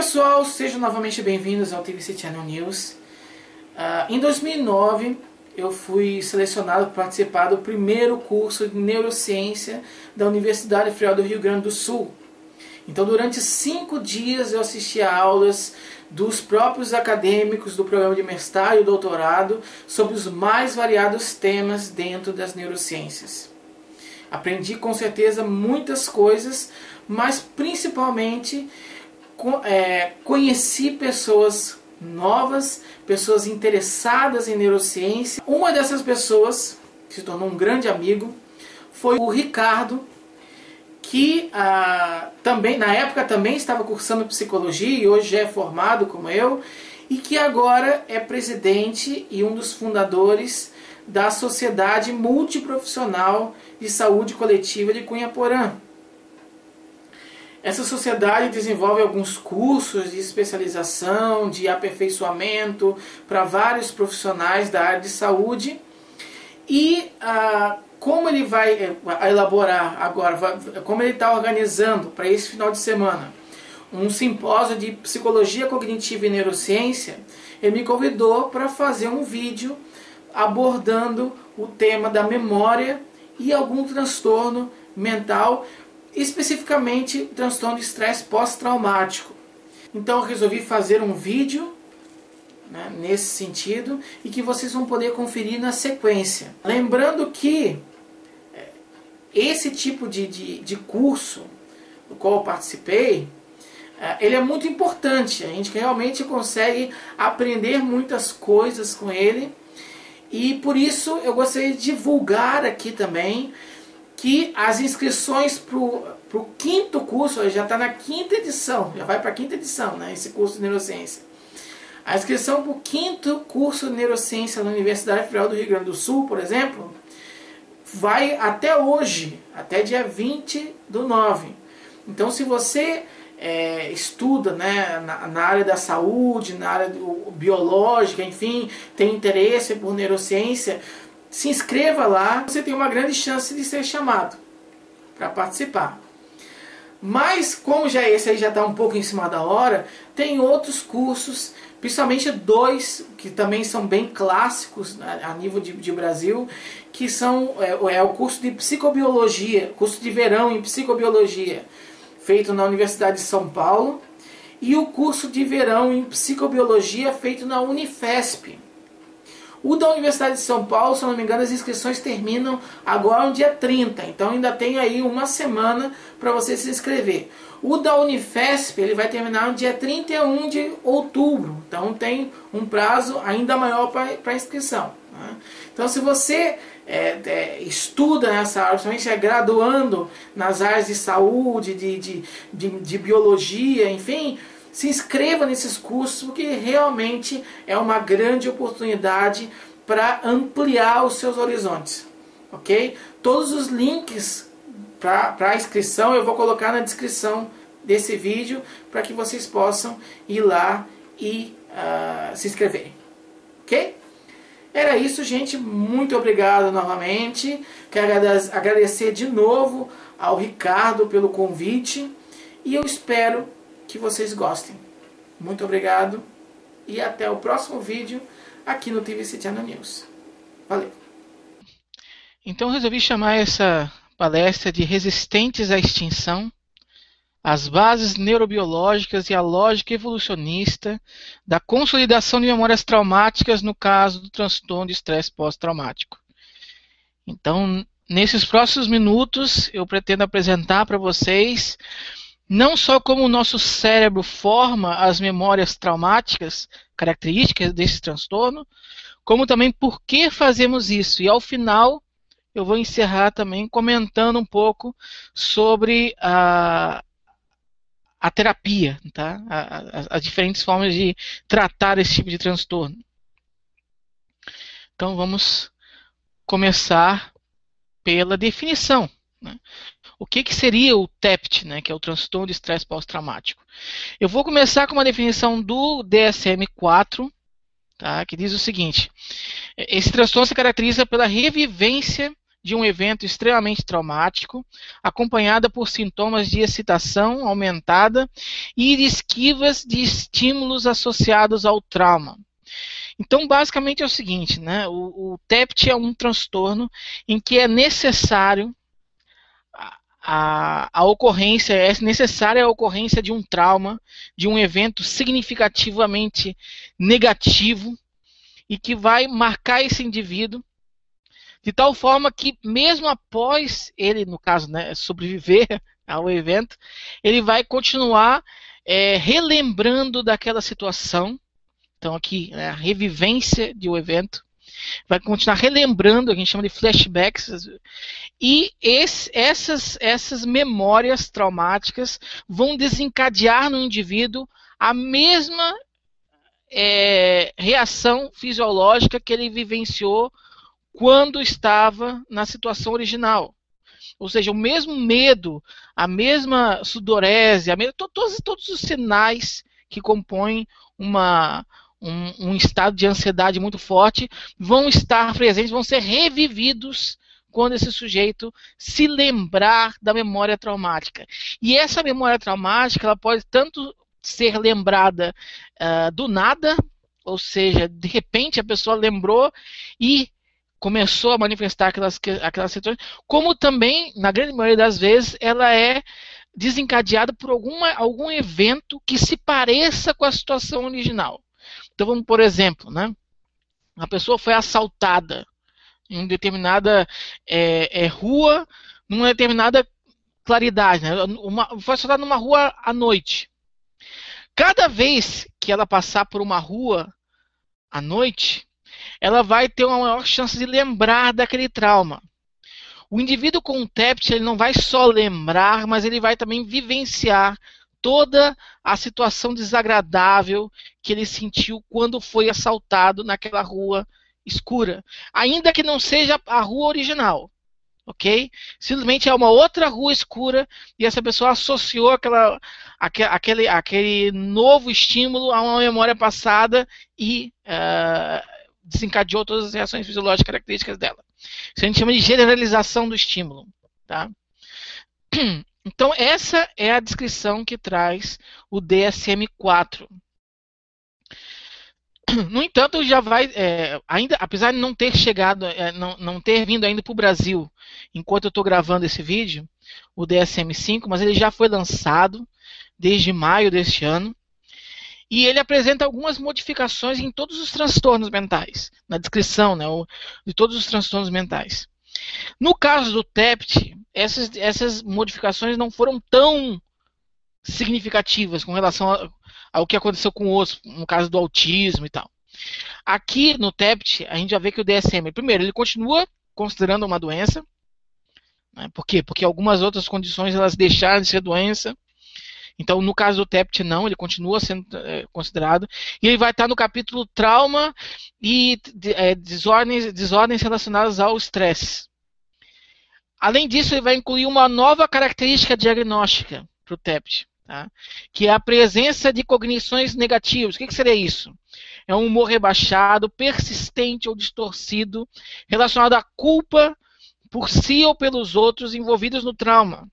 pessoal, sejam novamente bem-vindos ao TVC Channel News. Em 2009 eu fui selecionado para participar do primeiro curso de neurociência da Universidade Federal do Rio Grande do Sul. Então durante 5 dias eu assisti a aulas dos próprios acadêmicos do programa de mestrado e doutorado sobre os mais variados temas dentro das neurociências. Aprendi com certeza muitas coisas, mas principalmente conheci pessoas novas, pessoas interessadas em neurociência. Uma dessas pessoas, que se tornou um grande amigo, foi o Ricardo, que também, na época também estava cursando psicologia e hoje já é formado como eu, e que agora é presidente e um dos fundadores da Sociedade Multiprofissional de Saúde Coletiva de Cunha Porã. Essa sociedade desenvolve alguns cursos de especialização, de aperfeiçoamento para vários profissionais da área de saúde. E como ele vai elaborar agora, como ele está organizando para esse final de semana um simpósio de psicologia cognitiva e neurociência, ele me convidou para fazer um vídeo abordando o tema da memória e algum transtorno mental, especificamente transtorno de estresse pós-traumático. Então eu resolvi fazer um vídeo, né, nesse sentido, e que vocês vão poder conferir na sequência. Lembrando que esse tipo de curso do qual eu participei, ele é muito importante. A gente realmente consegue aprender muitas coisas com ele, e por isso eu gostaria de divulgar aqui também que as inscrições para o quinto curso, já está na quinta edição, já vai para a quinta edição, né, esse curso de neurociência. A inscrição para o quinto curso de neurociência na Universidade Federal do Rio Grande do Sul, por exemplo, vai até hoje, até dia 20/9. Então, se você estuda, né, na área da saúde, na área biológica, enfim, tem interesse por neurociência, se inscreva lá, você tem uma grande chance de ser chamado para participar. Mas, como esse aí já está um pouco em cima da hora, tem outros cursos, principalmente 2, que também são bem clássicos, né, a nível de Brasil, que são o curso de psicobiologia, curso de verão em psicobiologia, feito na Universidade de São Paulo, e o curso de verão em psicobiologia feito na Unifesp. O da Universidade de São Paulo, se não me engano, as inscrições terminam agora no dia 30. Então ainda tem aí uma semana para você se inscrever. O da Unifesp ele vai terminar no dia 31 de outubro. Então tem um prazo ainda maior para inscrição, né? Então se você estuda nessa área, principalmente graduando nas áreas de saúde, de biologia, enfim, se inscreva nesses cursos, porque realmente é uma grande oportunidade para ampliar os seus horizontes, ok? Todos os links para a inscrição eu vou colocar na descrição desse vídeo, para que vocês possam ir lá e se inscreverem, ok? Era isso, gente. Muito obrigado novamente. Quero agradecer de novo ao Ricardo pelo convite, e eu espero que vocês gostem. Muito obrigado e até o próximo vídeo aqui no TVC Channel News. Valeu! Então eu resolvi chamar essa palestra de Resistentes à Extinção, as bases neurobiológicas e a lógica evolucionista da consolidação de memórias traumáticas no caso do transtorno de estresse pós-traumático. Então, nesses próximos minutos, eu pretendo apresentar para vocês não só como o nosso cérebro forma as memórias traumáticas, características desse transtorno, como também por que fazemos isso. E ao final, eu vou encerrar também comentando um pouco sobre a terapia, tá? As diferentes formas de tratar esse tipo de transtorno. Então vamos começar pela definição, né? O que seria o TEPT, né, que é o transtorno de estresse pós-traumático? Eu vou começar com uma definição do DSM-4, tá, que diz o seguinte: esse transtorno se caracteriza pela revivência de um evento extremamente traumático, acompanhada por sintomas de excitação aumentada e de esquivas de estímulos associados ao trauma. Então, basicamente é o seguinte, né? O TEPT é um transtorno em que é necessário a ocorrência, é necessária a ocorrência de um trauma, de um evento significativamente negativo e que vai marcar esse indivíduo de tal forma que mesmo após ele, no caso, né, sobreviver ao evento, ele vai continuar relembrando daquela situação. Então aqui, a revivência de um evento, vai continuar relembrando, a gente chama de flashbacks, e essas memórias traumáticas vão desencadear no indivíduo a mesma reação fisiológica que ele vivenciou quando estava na situação original. Ou seja, o mesmo medo, a mesma sudorese, todos os sinais que compõem um estado de ansiedade muito forte vão estar presentes, vão ser revividos quando esse sujeito se lembrar da memória traumática. E essa memória traumática ela pode tanto ser lembrada do nada, ou seja, de repente a pessoa lembrou e começou a manifestar aquelas situações, como também, na grande maioria das vezes, ela é desencadeada por algum evento que se pareça com a situação original. Então vamos, por exemplo, né? A pessoa foi assaltada em determinada rua, numa determinada claridade, né? Foi assaltada numa rua à noite. Cada vez que ela passar por uma rua à noite, ela vai ter uma maior chance de lembrar daquele trauma. O indivíduo com o TEPT, ele não vai só lembrar, mas ele vai também vivenciar toda a situação desagradável que ele sentiu quando foi assaltado naquela rua escura. Ainda que não seja a rua original, ok? Simplesmente é uma outra rua escura e essa pessoa associou aquele novo estímulo a uma memória passada e desencadeou todas as reações fisiológicas características dela. Isso a gente chama de generalização do estímulo. Tá? Então, essa é a descrição que traz o DSM-4. No entanto, já vai, ainda, apesar de não ter chegado, não ter vindo ainda para o Brasil, enquanto eu estou gravando esse vídeo, o DSM-5, mas ele já foi lançado desde maio deste ano. E ele apresenta algumas modificações em todos os transtornos mentais, na descrição, né, de todos os transtornos mentais. No caso do TEPT, essas modificações não foram tão significativas com relação ao que aconteceu com outros, no caso do autismo e tal. Aqui no TEPT, a gente já vê que o DSM, primeiro, ele continua considerando uma doença. Né, por quê? Porque algumas outras condições elas deixaram de ser doença. Então, no caso do TEPT, não, ele continua sendo considerado. E ele vai estar no capítulo trauma e desordens relacionadas ao estresse. Além disso, ele vai incluir uma nova característica diagnóstica para o TEPT, tá? Que é a presença de cognições negativas. O que seria isso? É um humor rebaixado, persistente ou distorcido, relacionado à culpa por si ou pelos outros envolvidos no trauma,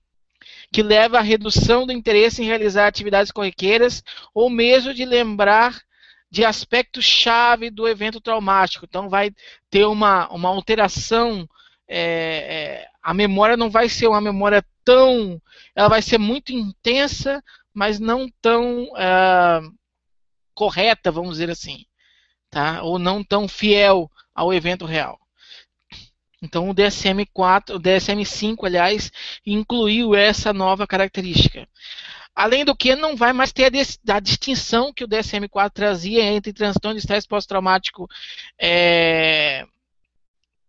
que leva à redução do interesse em realizar atividades corriqueiras ou mesmo de lembrar de aspectos-chave do evento traumático. Então vai ter uma alteração, a memória não vai ser uma memória tão... ela vai ser muito intensa, mas não tão correta, vamos dizer assim, tá? Ou não tão fiel ao evento real. Então o DSM-4, o DSM-5, aliás, incluiu essa nova característica. Além do que, não vai mais ter a distinção que o DSM-4 trazia entre transtorno de estresse pós-traumático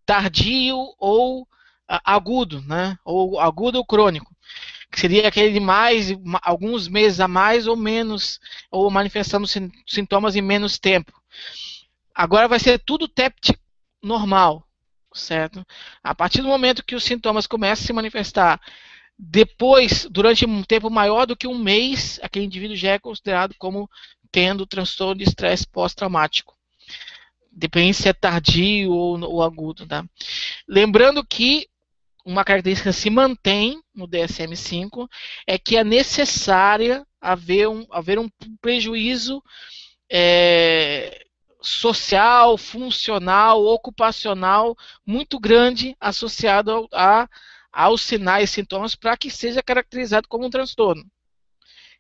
tardio ou agudo, né? Ou agudo ou crônico. Que seria aquele de alguns meses a mais ou menos, ou manifestando sintomas em menos tempo. Agora vai ser tudo TEPT normal. Certo? A partir do momento que os sintomas começam a se manifestar depois, durante um tempo maior do que um mês, aquele indivíduo já é considerado como tendo transtorno de estresse pós-traumático. Depende se é tardio ou agudo. Tá? Lembrando que uma característica que se mantém no DSM-5 é que é necessária haver um prejuízo social, funcional, ocupacional muito grande associado aos sinais e sintomas para que seja caracterizado como um transtorno.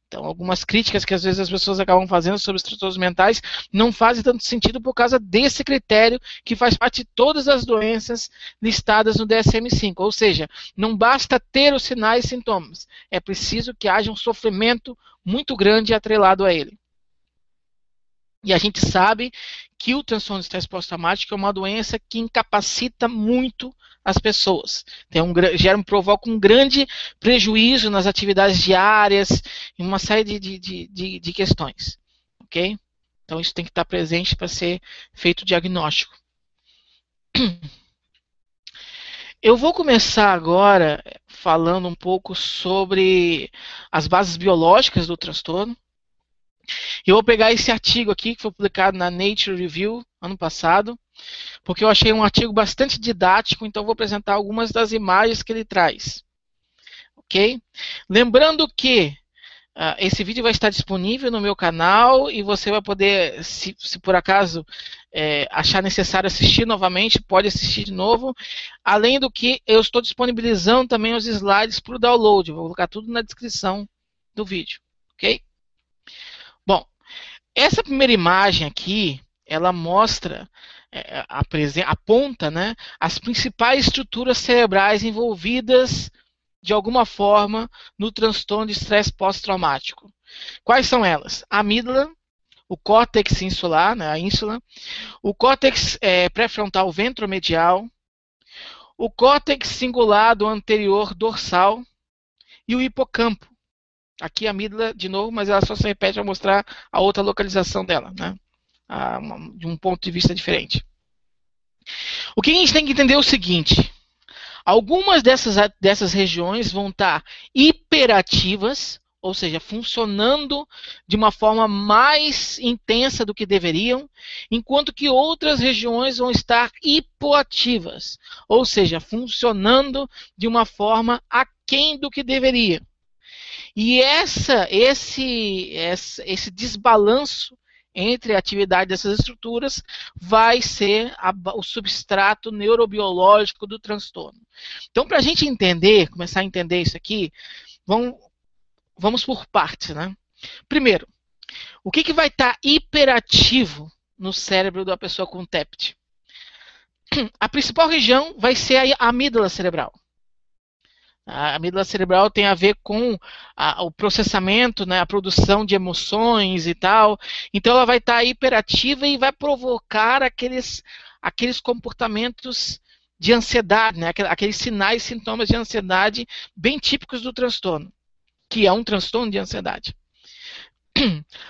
Então, algumas críticas que às vezes as pessoas acabam fazendo sobre os transtornos mentais não fazem tanto sentido por causa desse critério que faz parte de todas as doenças listadas no DSM-5. Ou seja, não basta ter os sinais e sintomas, é preciso que haja um sofrimento muito grande atrelado a ele. E a gente sabe que o transtorno de estresse pós-traumático é uma doença que incapacita muito as pessoas. Provoca um grande prejuízo nas atividades diárias, em uma série de questões. Ok? Então isso tem que estar presente para ser feito o diagnóstico. Eu vou começar agora falando um pouco sobre as bases biológicas do transtorno. Eu vou pegar esse artigo aqui, que foi publicado na Nature Review, ano passado, porque eu achei um artigo bastante didático, então eu vou apresentar algumas das imagens que ele traz. Ok? Lembrando que esse vídeo vai estar disponível no meu canal e você vai poder, se por acaso achar necessário assistir novamente, pode assistir de novo. Além do que, eu estou disponibilizando também os slides para o download, vou colocar tudo na descrição do vídeo. Ok? Bom, essa primeira imagem aqui, ela mostra, aponta, né, as principais estruturas cerebrais envolvidas de alguma forma no transtorno de estresse pós-traumático. Quais são elas? A amígdala, o córtex insular, né, a ínsula, o córtex pré-frontal ventromedial, o córtex cingulado anterior dorsal e o hipocampo. Aqui a amígdala, de novo, mas ela só se repete para mostrar a outra localização dela, né? De um ponto de vista diferente. O que a gente tem que entender é o seguinte: algumas dessas regiões vão estar hiperativas, ou seja, funcionando de uma forma mais intensa do que deveriam, enquanto que outras regiões vão estar hipoativas, ou seja, funcionando de uma forma aquém do que deveria. E esse desbalanço entre a atividade dessas estruturas vai ser o substrato neurobiológico do transtorno. Então, para a gente entender, começar a entender isso aqui, vamos por partes, né? Primeiro, o que vai estar hiperativo no cérebro da pessoa com TEPT? A principal região vai ser a amígdala cerebral. A amígdala cerebral tem a ver com o processamento, né, a produção de emoções e tal. Então ela vai estar hiperativa e vai provocar aqueles comportamentos de ansiedade, né, aqueles sinais e sintomas de ansiedade bem típicos do transtorno, que é um transtorno de ansiedade.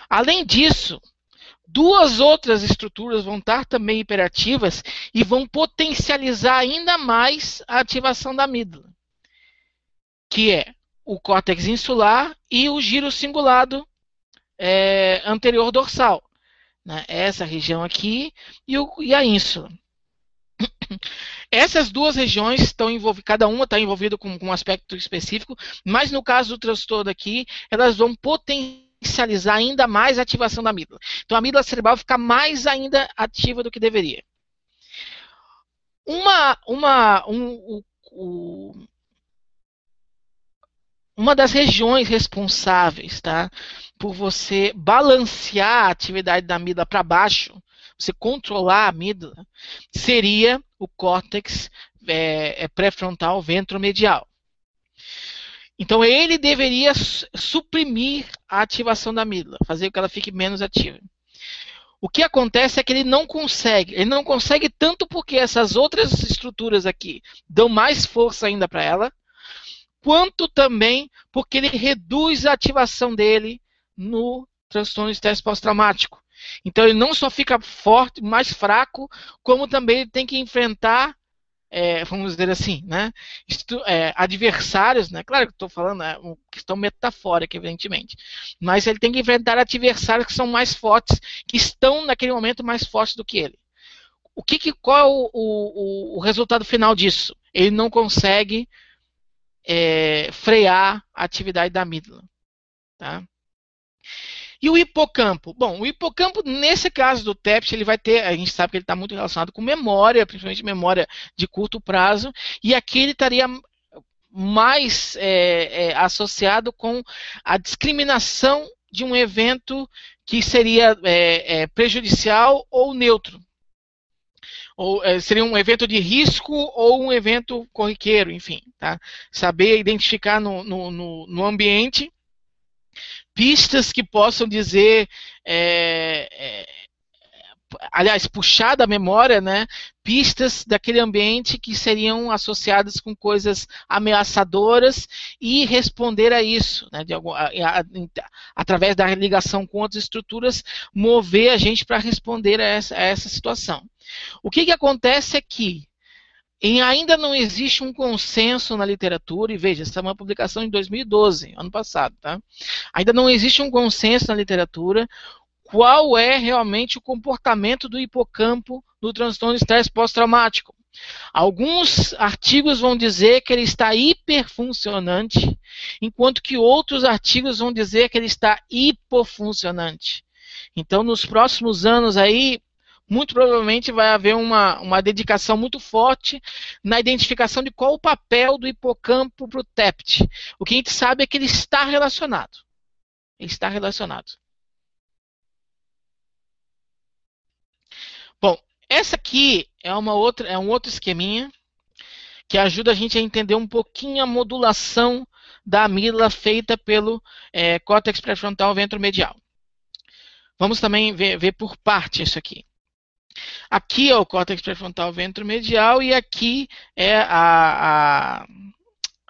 Além disso, duas outras estruturas vão estar também hiperativas e vão potencializar ainda mais a ativação da amígdala, que é o córtex insular e o giro cingulado anterior dorsal, né? Essa região aqui e a ínsula. Essas duas regiões estão envolvidas, cada uma está envolvida com um aspecto específico, mas no caso do transtorno aqui, elas vão potencializar ainda mais a ativação da amígdala. Então a amígdala cerebral fica mais ainda ativa do que deveria. Uma das regiões responsáveis, tá, por você balancear a atividade da amígdala para baixo, você controlar a amígdala, seria o córtex pré-frontal ventromedial. Então ele deveria suprimir a ativação da amígdala, fazer com que ela fique menos ativa. O que acontece é que ele não consegue tanto porque essas outras estruturas aqui dão mais força ainda para ela, quanto também porque ele reduz a ativação dele no transtorno de estresse pós-traumático. Então ele não só fica forte, mais fraco, como também ele tem que enfrentar, vamos dizer assim, né, adversários, né? Claro que estou falando uma questão metafórica, evidentemente, mas ele tem que enfrentar adversários que são mais fortes, que estão naquele momento mais fortes do que ele. Qual é o resultado final disso? Ele não consegue frear a atividade da amígdala. Tá? E o hipocampo? Bom, o hipocampo, nesse caso do TEPT, ele vai ter, a gente sabe que ele está muito relacionado com memória, principalmente memória de curto prazo, e aqui ele estaria mais associado com a discriminação de um evento que seria prejudicial ou neutro. Ou seria um evento de risco ou um evento corriqueiro, enfim. Tá? Saber identificar no ambiente pistas que possam dizer, aliás, puxar da memória, né, pistas daquele ambiente que seriam associadas com coisas ameaçadoras e responder a isso, né, através da ligação com outras estruturas, mover a gente para responder a essa situação. O que acontece é que ainda não existe um consenso na literatura, e veja, essa é uma publicação em 2012, ano passado, tá? Ainda não existe um consenso na literatura qual é realmente o comportamento do hipocampo no transtorno de estresse pós-traumático. Alguns artigos vão dizer que ele está hiperfuncionante, enquanto que outros artigos vão dizer que ele está hipofuncionante. Então, nos próximos anos aí, muito provavelmente vai haver uma dedicação muito forte na identificação de qual o papel do hipocampo para o TEPT. O que a gente sabe é que ele está relacionado. Ele está relacionado. Bom, essa aqui é um outro esqueminha que ajuda a gente a entender um pouquinho a modulação da amígdala feita pelo córtex pré-frontal ventromedial. Vamos também ver por parte isso aqui. Aqui é o córtex pré-frontal ventromedial e aqui é a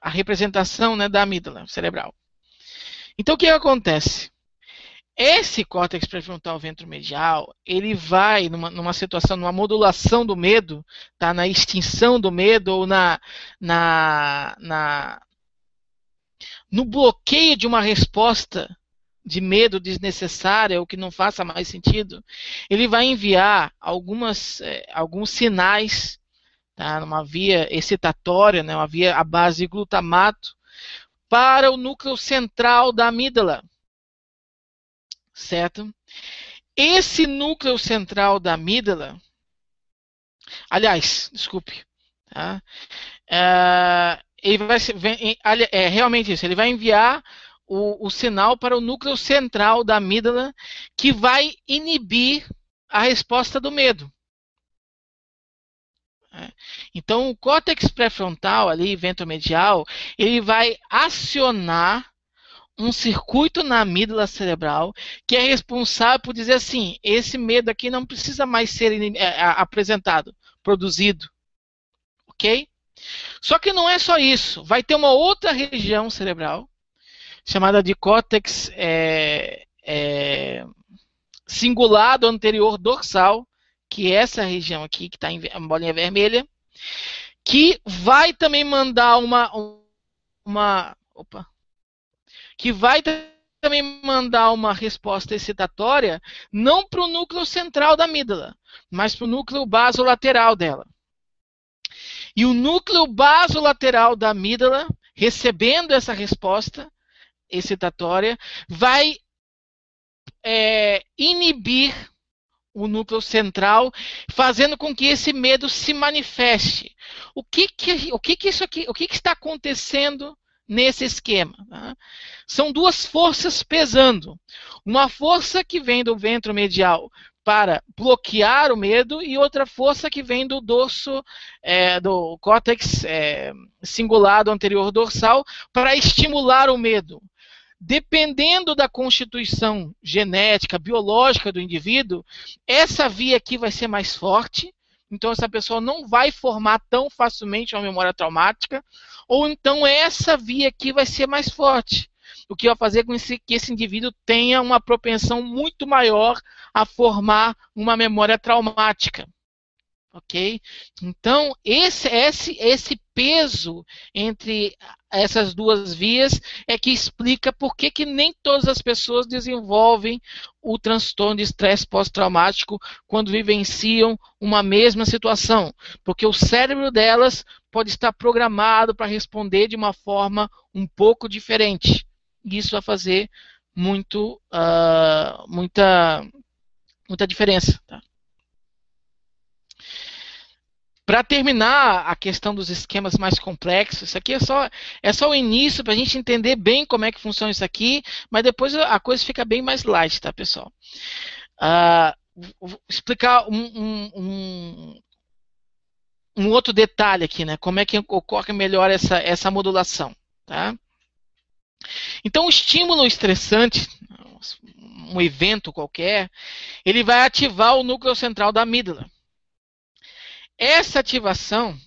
representação, né, da amígdala cerebral. Então, o que acontece? Esse córtex pré-frontal ventromedial, ele vai numa situação, numa modulação do medo, tá, na extinção do medo ou no bloqueio de uma resposta de medo desnecessária ou que não faça mais sentido, ele vai enviar alguns sinais, tá, numa via excitatória, né, uma via à base de glutamato, para o núcleo central da amígdala. Certo? Esse núcleo central da amígdala, aliás, desculpe, tá? Ele vai realmente isso, ele vai enviar o sinal para o núcleo central da amígdala que vai inibir a resposta do medo. Então, o córtex pré-frontal ali, ventromedial, ele vai acionar um circuito na amígdala cerebral que é responsável por dizer assim, esse medo aqui não precisa mais ser apresentado, produzido. Ok? Só que não é só isso. Vai ter uma outra região cerebral chamada de córtex cingulado anterior dorsal, que é essa região aqui, que está em bolinha vermelha, que vai também mandar uma resposta excitatória não para o núcleo central da amígdala, mas para o núcleo basolateral dela. E o núcleo basolateral da amígdala, recebendo essa resposta excitatória, vai inibir o núcleo central, fazendo com que esse medo se manifeste. O que está acontecendo nesse esquema? Tá? São duas forças pesando. Uma força que vem do ventromedial para bloquear o medo e outra força que vem do dorso, do córtex cingulado anterior dorsal para estimular o medo. Dependendo da constituição genética, biológica do indivíduo, essa via aqui vai ser mais forte, então essa pessoa não vai formar tão facilmente uma memória traumática, ou então essa via aqui vai ser mais forte, o que vai fazer com que esse indivíduo tenha uma propensão muito maior a formar uma memória traumática. Ok? Então, esse peso entre essas duas vias é que explica por que nem todas as pessoas desenvolvem o transtorno de estresse pós-traumático quando vivenciam uma mesma situação. Porque o cérebro delas pode estar programado para responder de uma forma um pouco diferente. E isso vai fazer muita diferença. Tá? Para terminar a questão dos esquemas mais complexos, isso aqui é só o início para a gente entender bem como é que funciona isso aqui, mas depois a coisa fica bem mais light, tá, pessoal? Vou explicar um outro detalhe aqui, né? Como é que ocorre melhor essa modulação, tá? Então, o estímulo estressante, um evento qualquer, ele vai ativar o núcleo central da amígdala. Essa ativação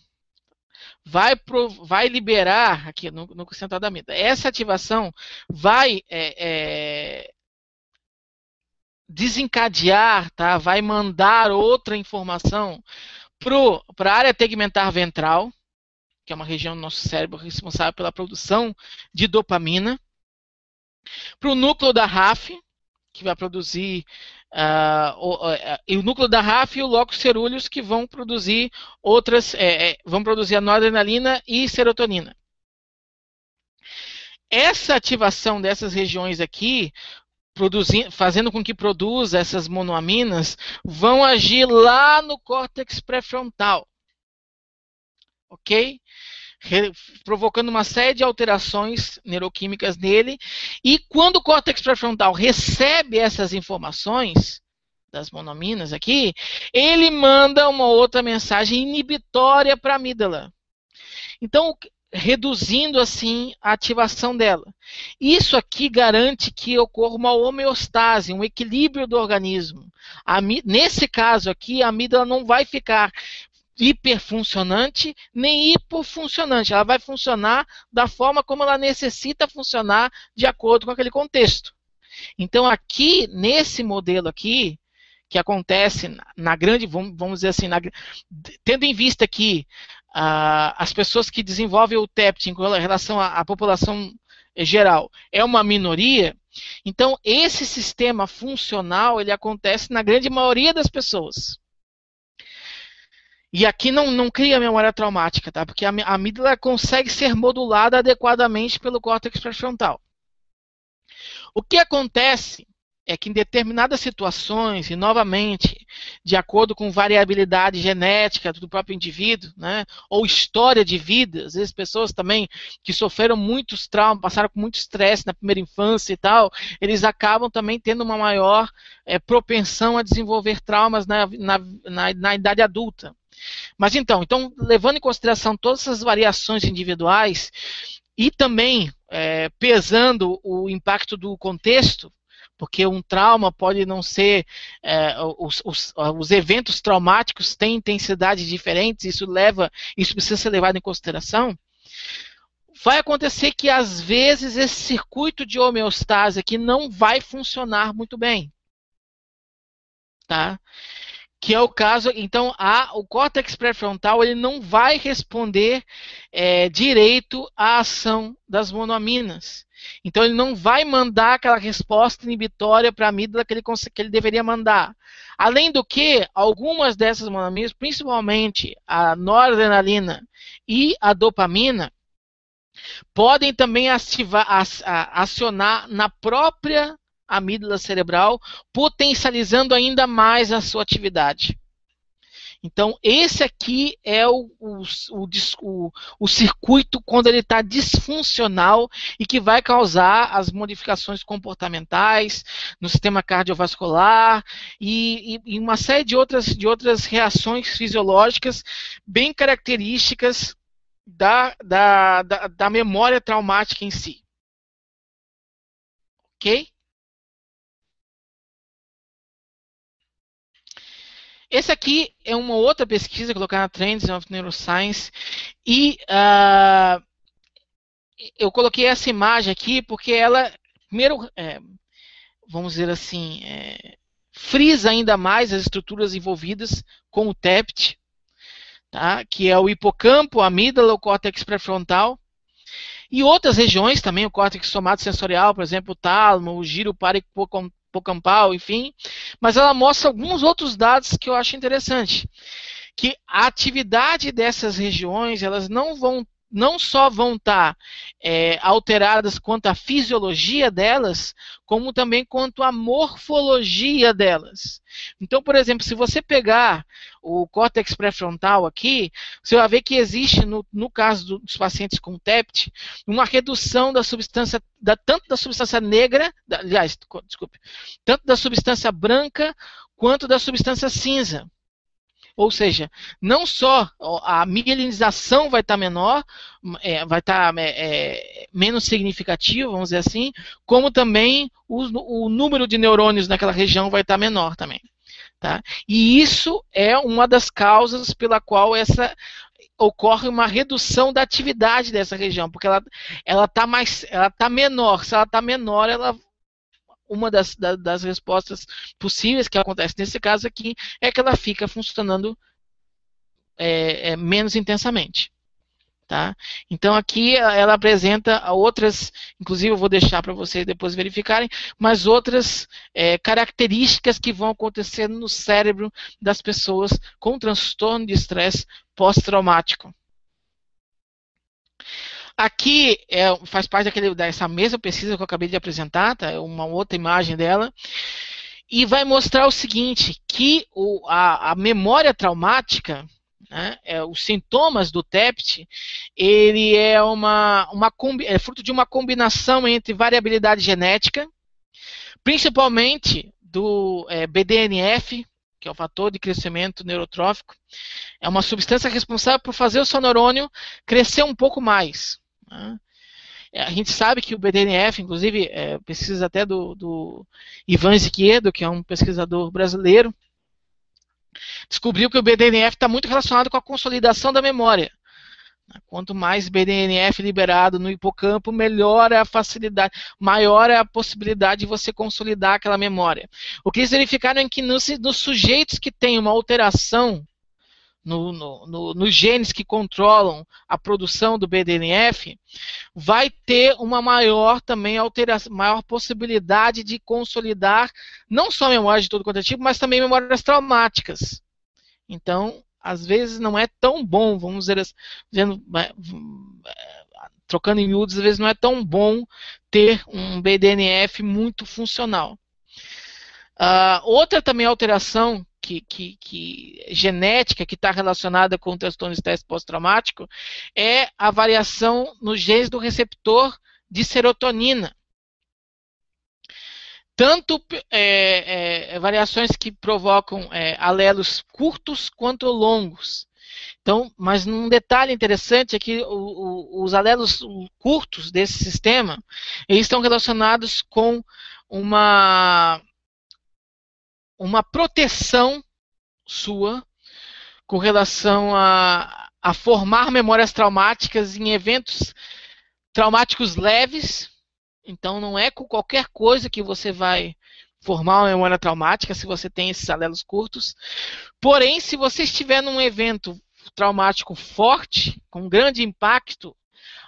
vai liberar aqui no núcleo central da amígdala. Essa ativação vai desencadear, tá? Vai mandar outra informação para a área tegmentar ventral, que é uma região do nosso cérebro responsável pela produção de dopamina, para o núcleo da RAF, que vai produzir e o núcleo da RAF e o locus coeruleus, que vão produzir vão produzir a noradrenalina e serotonina. Essa ativação dessas regiões aqui, fazendo com que produza essas monoaminas, vão agir lá no córtex pré-frontal, ok? Provocando uma série de alterações neuroquímicas nele, e quando o córtex pré-frontal recebe essas informações das monoaminas aqui, ele manda uma outra mensagem inibitória para a amígdala. Então, reduzindo assim a ativação dela. Isso aqui garante que ocorra uma homeostase, um equilíbrio do organismo. Nesse caso aqui, a amígdala não vai ficar hiperfuncionante nem hipofuncionante. Ela vai funcionar da forma como ela necessita funcionar de acordo com aquele contexto. Então aqui, nesse modelo aqui, que acontece na grande, vamos dizer assim, tendo em vista que as pessoas que desenvolvem o TEPT em relação à população geral é uma minoria, então esse sistema funcional ele acontece na grande maioria das pessoas. E aqui não cria memória traumática, tá? Porque a amígdala consegue ser modulada adequadamente pelo córtex pré-frontal. O que acontece é que em determinadas situações, e novamente, de acordo com variabilidade genética do próprio indivíduo, né, ou história de vida, às vezes pessoas também que sofreram muitos traumas, passaram com muito estresse na primeira infância e tal, eles acabam também tendo uma maior propensão a desenvolver traumas na idade adulta. Mas então, levando em consideração todas essas variações individuais e também pesando o impacto do contexto, porque um trauma pode não ser, os eventos traumáticos têm intensidades diferentes, isso precisa ser levado em consideração. Vai acontecer que às vezes esse circuito de homeostase aqui não vai funcionar muito bem, tá? Que é o caso, então o córtex pré-frontal ele não vai responder direito à ação das monoaminas. Então ele não vai mandar aquela resposta inibitória para a amígdala que ele deveria mandar. Além do que, algumas dessas monoaminas, principalmente a noradrenalina e a dopamina, podem também acionar na própria amígdala cerebral, potencializando ainda mais a sua atividade. Então, esse aqui é o circuito quando ele está disfuncional e que vai causar as modificações comportamentais no sistema cardiovascular e uma série de outras reações fisiológicas bem características da memória traumática em si. Ok? Esse aqui é uma outra pesquisa colocada na Trends of Neuroscience e eu coloquei essa imagem aqui porque ela, primeiro, vamos dizer assim, frisa ainda mais as estruturas envolvidas com o TEPT, tá? Que é o hipocampo, a amígdala, o córtex pré-frontal. E outras regiões também, o córtex somatosensorial, por exemplo, o tálamo, o giro parahipocampal, enfim. Mas ela mostra alguns outros dados que eu acho interessante. Que a atividade dessas regiões, elas não só vão estar alteradas quanto à fisiologia delas, como também quanto à morfologia delas. Então, por exemplo, se você pegar o córtex pré-frontal aqui, você vai ver que existe, no caso dos pacientes com TEPT, uma redução da substância, tanto da substância negra, tanto da substância branca, quanto da substância cinza. Ou seja, não só a mielinização vai estar menor, vai estar menos significativo, vamos dizer assim, como também o número de neurônios naquela região vai estar menor também. Tá? E isso é uma das causas pela qual ocorre uma redução da atividade dessa região, porque ela está menor. Se ela está menor, uma das respostas possíveis que acontece nesse caso aqui é que ela fica funcionando menos intensamente. Tá? Então aqui ela apresenta outras, inclusive eu vou deixar para vocês depois verificarem, mas outras características que vão acontecer no cérebro das pessoas com transtorno de estresse pós-traumático. Aqui faz parte dessa mesma pesquisa que eu acabei de apresentar, tá? Uma outra imagem dela, e vai mostrar o seguinte, que a memória traumática, né, os sintomas do TEPT, ele é fruto de uma combinação entre variabilidade genética, principalmente do BDNF, que é o fator de crescimento neurotrófico, é uma substância responsável por fazer o seu neurônio crescer um pouco mais. A gente sabe que o BDNF, inclusive, pesquisa até do Ivan Izquierdo, que é um pesquisador brasileiro, descobriu que o BDNF está muito relacionado com a consolidação da memória. Quanto mais BDNF liberado no hipocampo, melhor é a facilidade, maior é a possibilidade de você consolidar aquela memória. O que eles verificaram é que nos sujeitos que têm uma alteração nos genes que controlam a produção do BDNF, vai ter uma maior possibilidade de consolidar não só a memória de todo quanto é tipo, mas também memórias traumáticas. Então, às vezes não é tão bom, vamos dizer assim, trocando em miúdos, às vezes não é tão bom ter um BDNF muito funcional. Outra também alteração genética que está relacionada com o transtorno de estresse pós-traumático é a variação nos genes do receptor de serotonina. Tanto variações que provocam alelos curtos quanto longos. Então, mas um detalhe interessante é que os alelos curtos desse sistema, eles estão relacionados com uma proteção sua com relação a formar memórias traumáticas em eventos traumáticos leves. Então não é com qualquer coisa que você vai formar uma memória traumática se você tem esses alelos curtos. Porém, se você estiver num evento traumático forte, com grande impacto,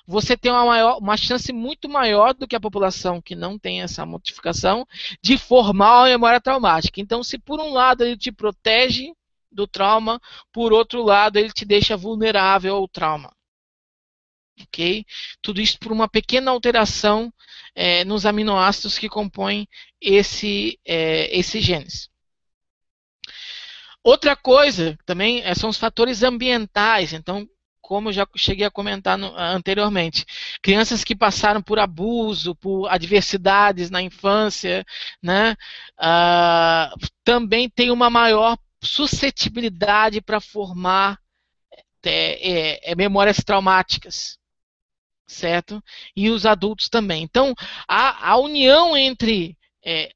você tem uma chance muito maior do que a população que não tem essa modificação de formar uma memória traumática. Então, se por um lado ele te protege do trauma, por outro lado ele te deixa vulnerável ao trauma. Okay? Tudo isso por uma pequena alteração nos aminoácidos que compõem esses genes. Outra coisa também são os fatores ambientais. Então, como eu já cheguei a comentar anteriormente, crianças que passaram por abuso, por adversidades na infância, né, também tem uma maior suscetibilidade para formar memórias traumáticas, certo? E os adultos também. Então, a união entre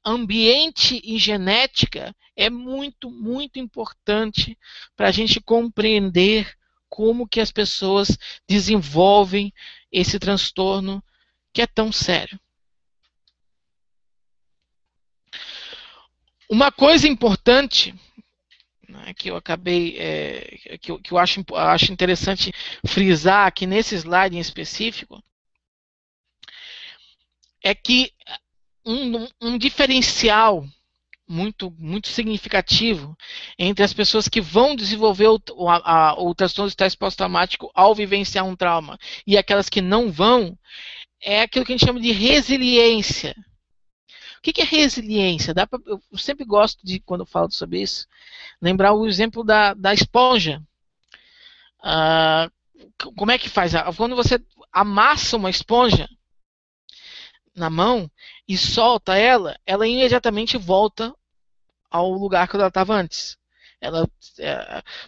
ambiente e genética é muito, muito importante para a gente compreender como que as pessoas desenvolvem esse transtorno que é tão sério. Uma coisa importante né, que eu acabei, que eu acho interessante frisar aqui nesse slide em específico, é que um diferencial muito significativo entre as pessoas que vão desenvolver o transtorno de estresse pós-traumático ao vivenciar um trauma e aquelas que não vão, é aquilo que a gente chama de resiliência. O que é resiliência? Eu sempre gosto de, quando eu falo sobre isso, lembrar o exemplo da esponja. Como é que faz? Quando você amassa uma esponja na mão e solta ela imediatamente volta ao lugar que ela estava antes.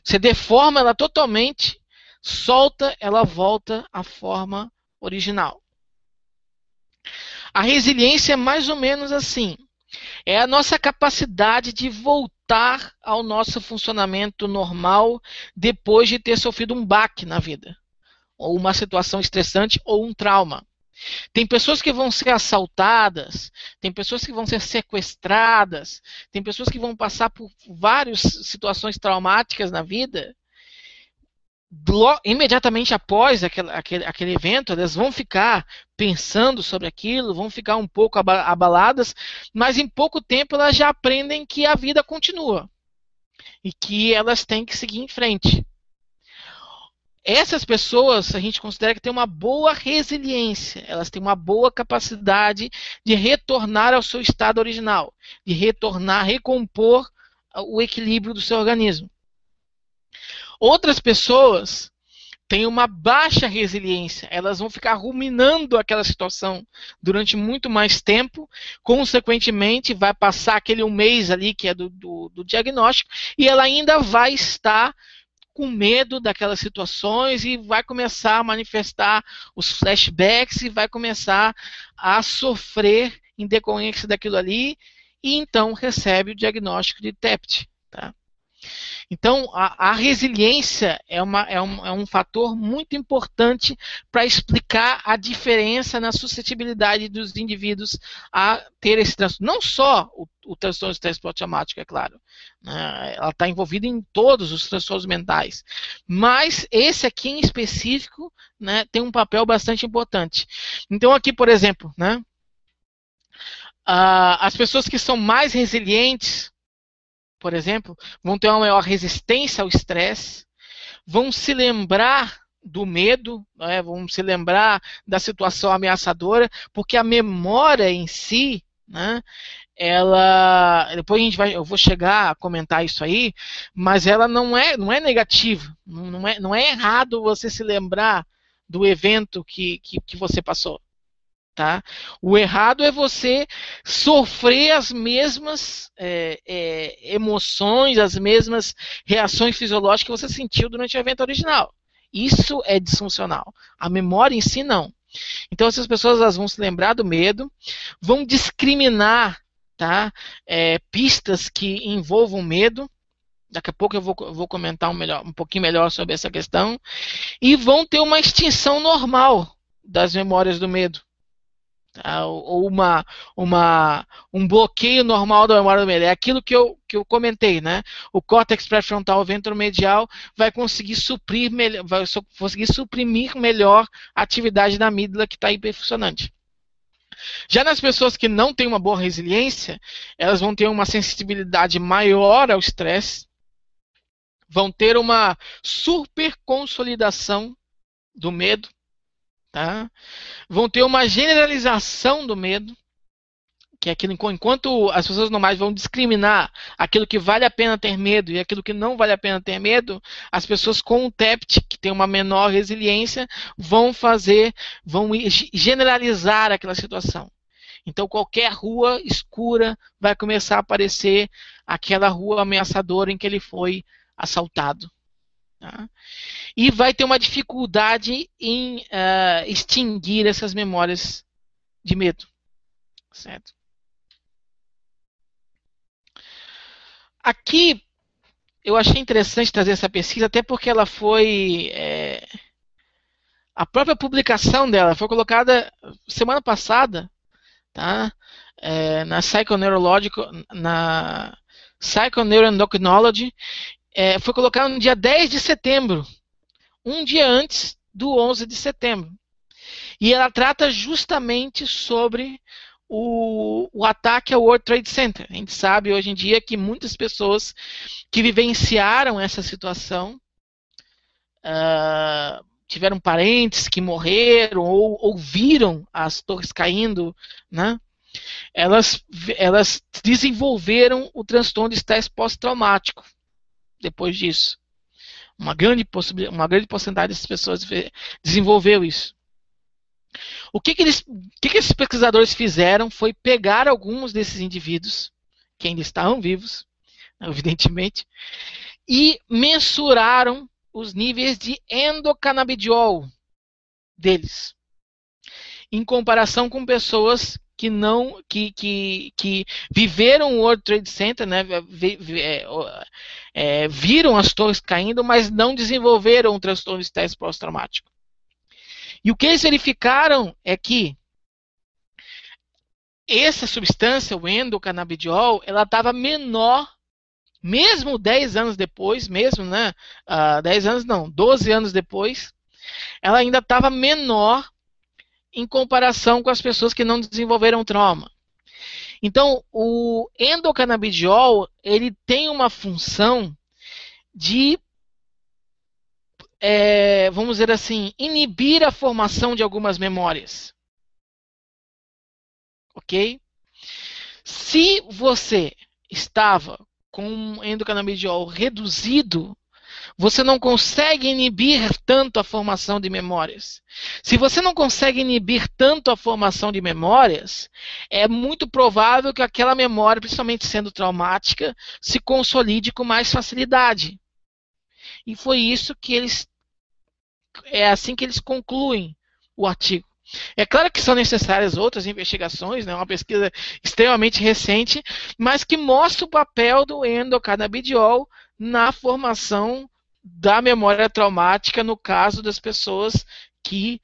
Você deforma ela totalmente, solta, ela volta à forma original. A resiliência é mais ou menos assim. É a nossa capacidade de voltar ao nosso funcionamento normal depois de ter sofrido um baque na vida, ou uma situação estressante, ou um trauma. Tem pessoas que vão ser assaltadas, tem pessoas que vão ser sequestradas, tem pessoas que vão passar por várias situações traumáticas na vida. Imediatamente após aquele evento, elas vão ficar pensando sobre aquilo, vão ficar um pouco abaladas, mas em pouco tempo elas já aprendem que a vida continua e que elas têm que seguir em frente. Essas pessoas a gente considera que têm uma boa resiliência, elas têm uma boa capacidade de retornar ao seu estado original, de recompor o equilíbrio do seu organismo. Outras pessoas têm uma baixa resiliência, elas vão ficar ruminando aquela situação durante muito mais tempo, consequentemente vai passar aquele 1 mês ali que é do diagnóstico, e ela ainda vai estar com medo daquelas situações e vai começar a manifestar os flashbacks e vai começar a sofrer em decorrência daquilo ali, e então recebe o diagnóstico de TEPT. Tá? Então, a resiliência é um fator muito importante para explicar a diferença na suscetibilidade dos indivíduos a ter esse transtorno. Não só o transtorno de estresse pós-traumático, é claro. Né? Ela está envolvida em todos os transtornos mentais. Mas esse aqui em específico, né, tem um papel bastante importante. Então, aqui, por exemplo, né, as pessoas que são mais resilientes, por exemplo, vão ter uma maior resistência ao estresse, vão se lembrar do medo, né, vão se lembrar da situação ameaçadora, porque a memória em si, né, depois eu vou chegar a comentar isso aí, mas ela não é negativa, não é errado você se lembrar do evento que você passou. Tá? O errado é você sofrer as mesmas emoções, as mesmas reações fisiológicas que você sentiu durante o evento original. Isso é disfuncional. A memória em si, não. Então, essas pessoas elas vão se lembrar do medo, vão discriminar, tá? Pistas que envolvam medo. Daqui a pouco eu vou comentar um pouquinho melhor sobre essa questão. E vão ter uma extinção normal das memórias do medo. Ou um bloqueio normal da memória do medo. É aquilo que eu comentei, né? O córtex pré-frontal ventromedial vai conseguir suprimir melhor a atividade da amígdala que está hiperfuncionante. Já nas pessoas que não têm uma boa resiliência, elas vão ter uma sensibilidade maior ao estresse, vão ter uma superconsolidação do medo, tá? Vão ter uma generalização do medo, que é aquilo, enquanto as pessoas normais vão discriminar aquilo que vale a pena ter medo e aquilo que não vale a pena ter medo, as pessoas com o TEPT, que tem uma menor resiliência, vão generalizar aquela situação. Então qualquer rua escura vai começar a aparecer aquela rua ameaçadora em que ele foi assaltado. Tá? E vai ter uma dificuldade em extinguir essas memórias de medo. Certo? Aqui eu achei interessante trazer essa pesquisa, até porque ela foi... a própria publicação dela foi colocada semana passada, tá? Na Psychoneurological, na Psychoneuroendocrinology, foi colocada no dia 10 de setembro, um dia antes do 11 de setembro. E ela trata justamente sobre o ataque ao World Trade Center. A gente sabe hoje em dia que muitas pessoas que vivenciaram essa situação tiveram parentes que morreram ou viram as torres caindo, né? Elas desenvolveram o transtorno de estresse pós-traumático depois disso. Uma grande porcentagem dessas pessoas desenvolveu isso. O que esses pesquisadores fizeram foi pegar alguns desses indivíduos, que ainda estavam vivos, evidentemente, e mensuraram os níveis de endocannabidiol deles, em comparação com pessoas que viveram o World Trade Center, né, viram as torres caindo, mas não desenvolveram um transtorno de estresse pós-traumático. E o que eles verificaram é que essa substância, o endocannabidiol, ela estava menor, mesmo 10 anos depois, 10 anos não, 12 anos depois, ela ainda estava menor em comparação com as pessoas que não desenvolveram trauma. Então, o endocannabidiol, ele tem uma função de, vamos dizer assim, inibir a formação de algumas memórias. Ok? Se você estava com um endocannabidiol reduzido, você não consegue inibir tanto a formação de memórias. Se você não consegue inibir tanto a formação de memórias, é muito provável que aquela memória, principalmente sendo traumática, se consolide com mais facilidade. E foi isso que é assim que eles concluem o artigo. É claro que são necessárias outras investigações, né, uma pesquisa extremamente recente, mas que mostra o papel do endocannabidiol na formação da memória traumática no caso das pessoas que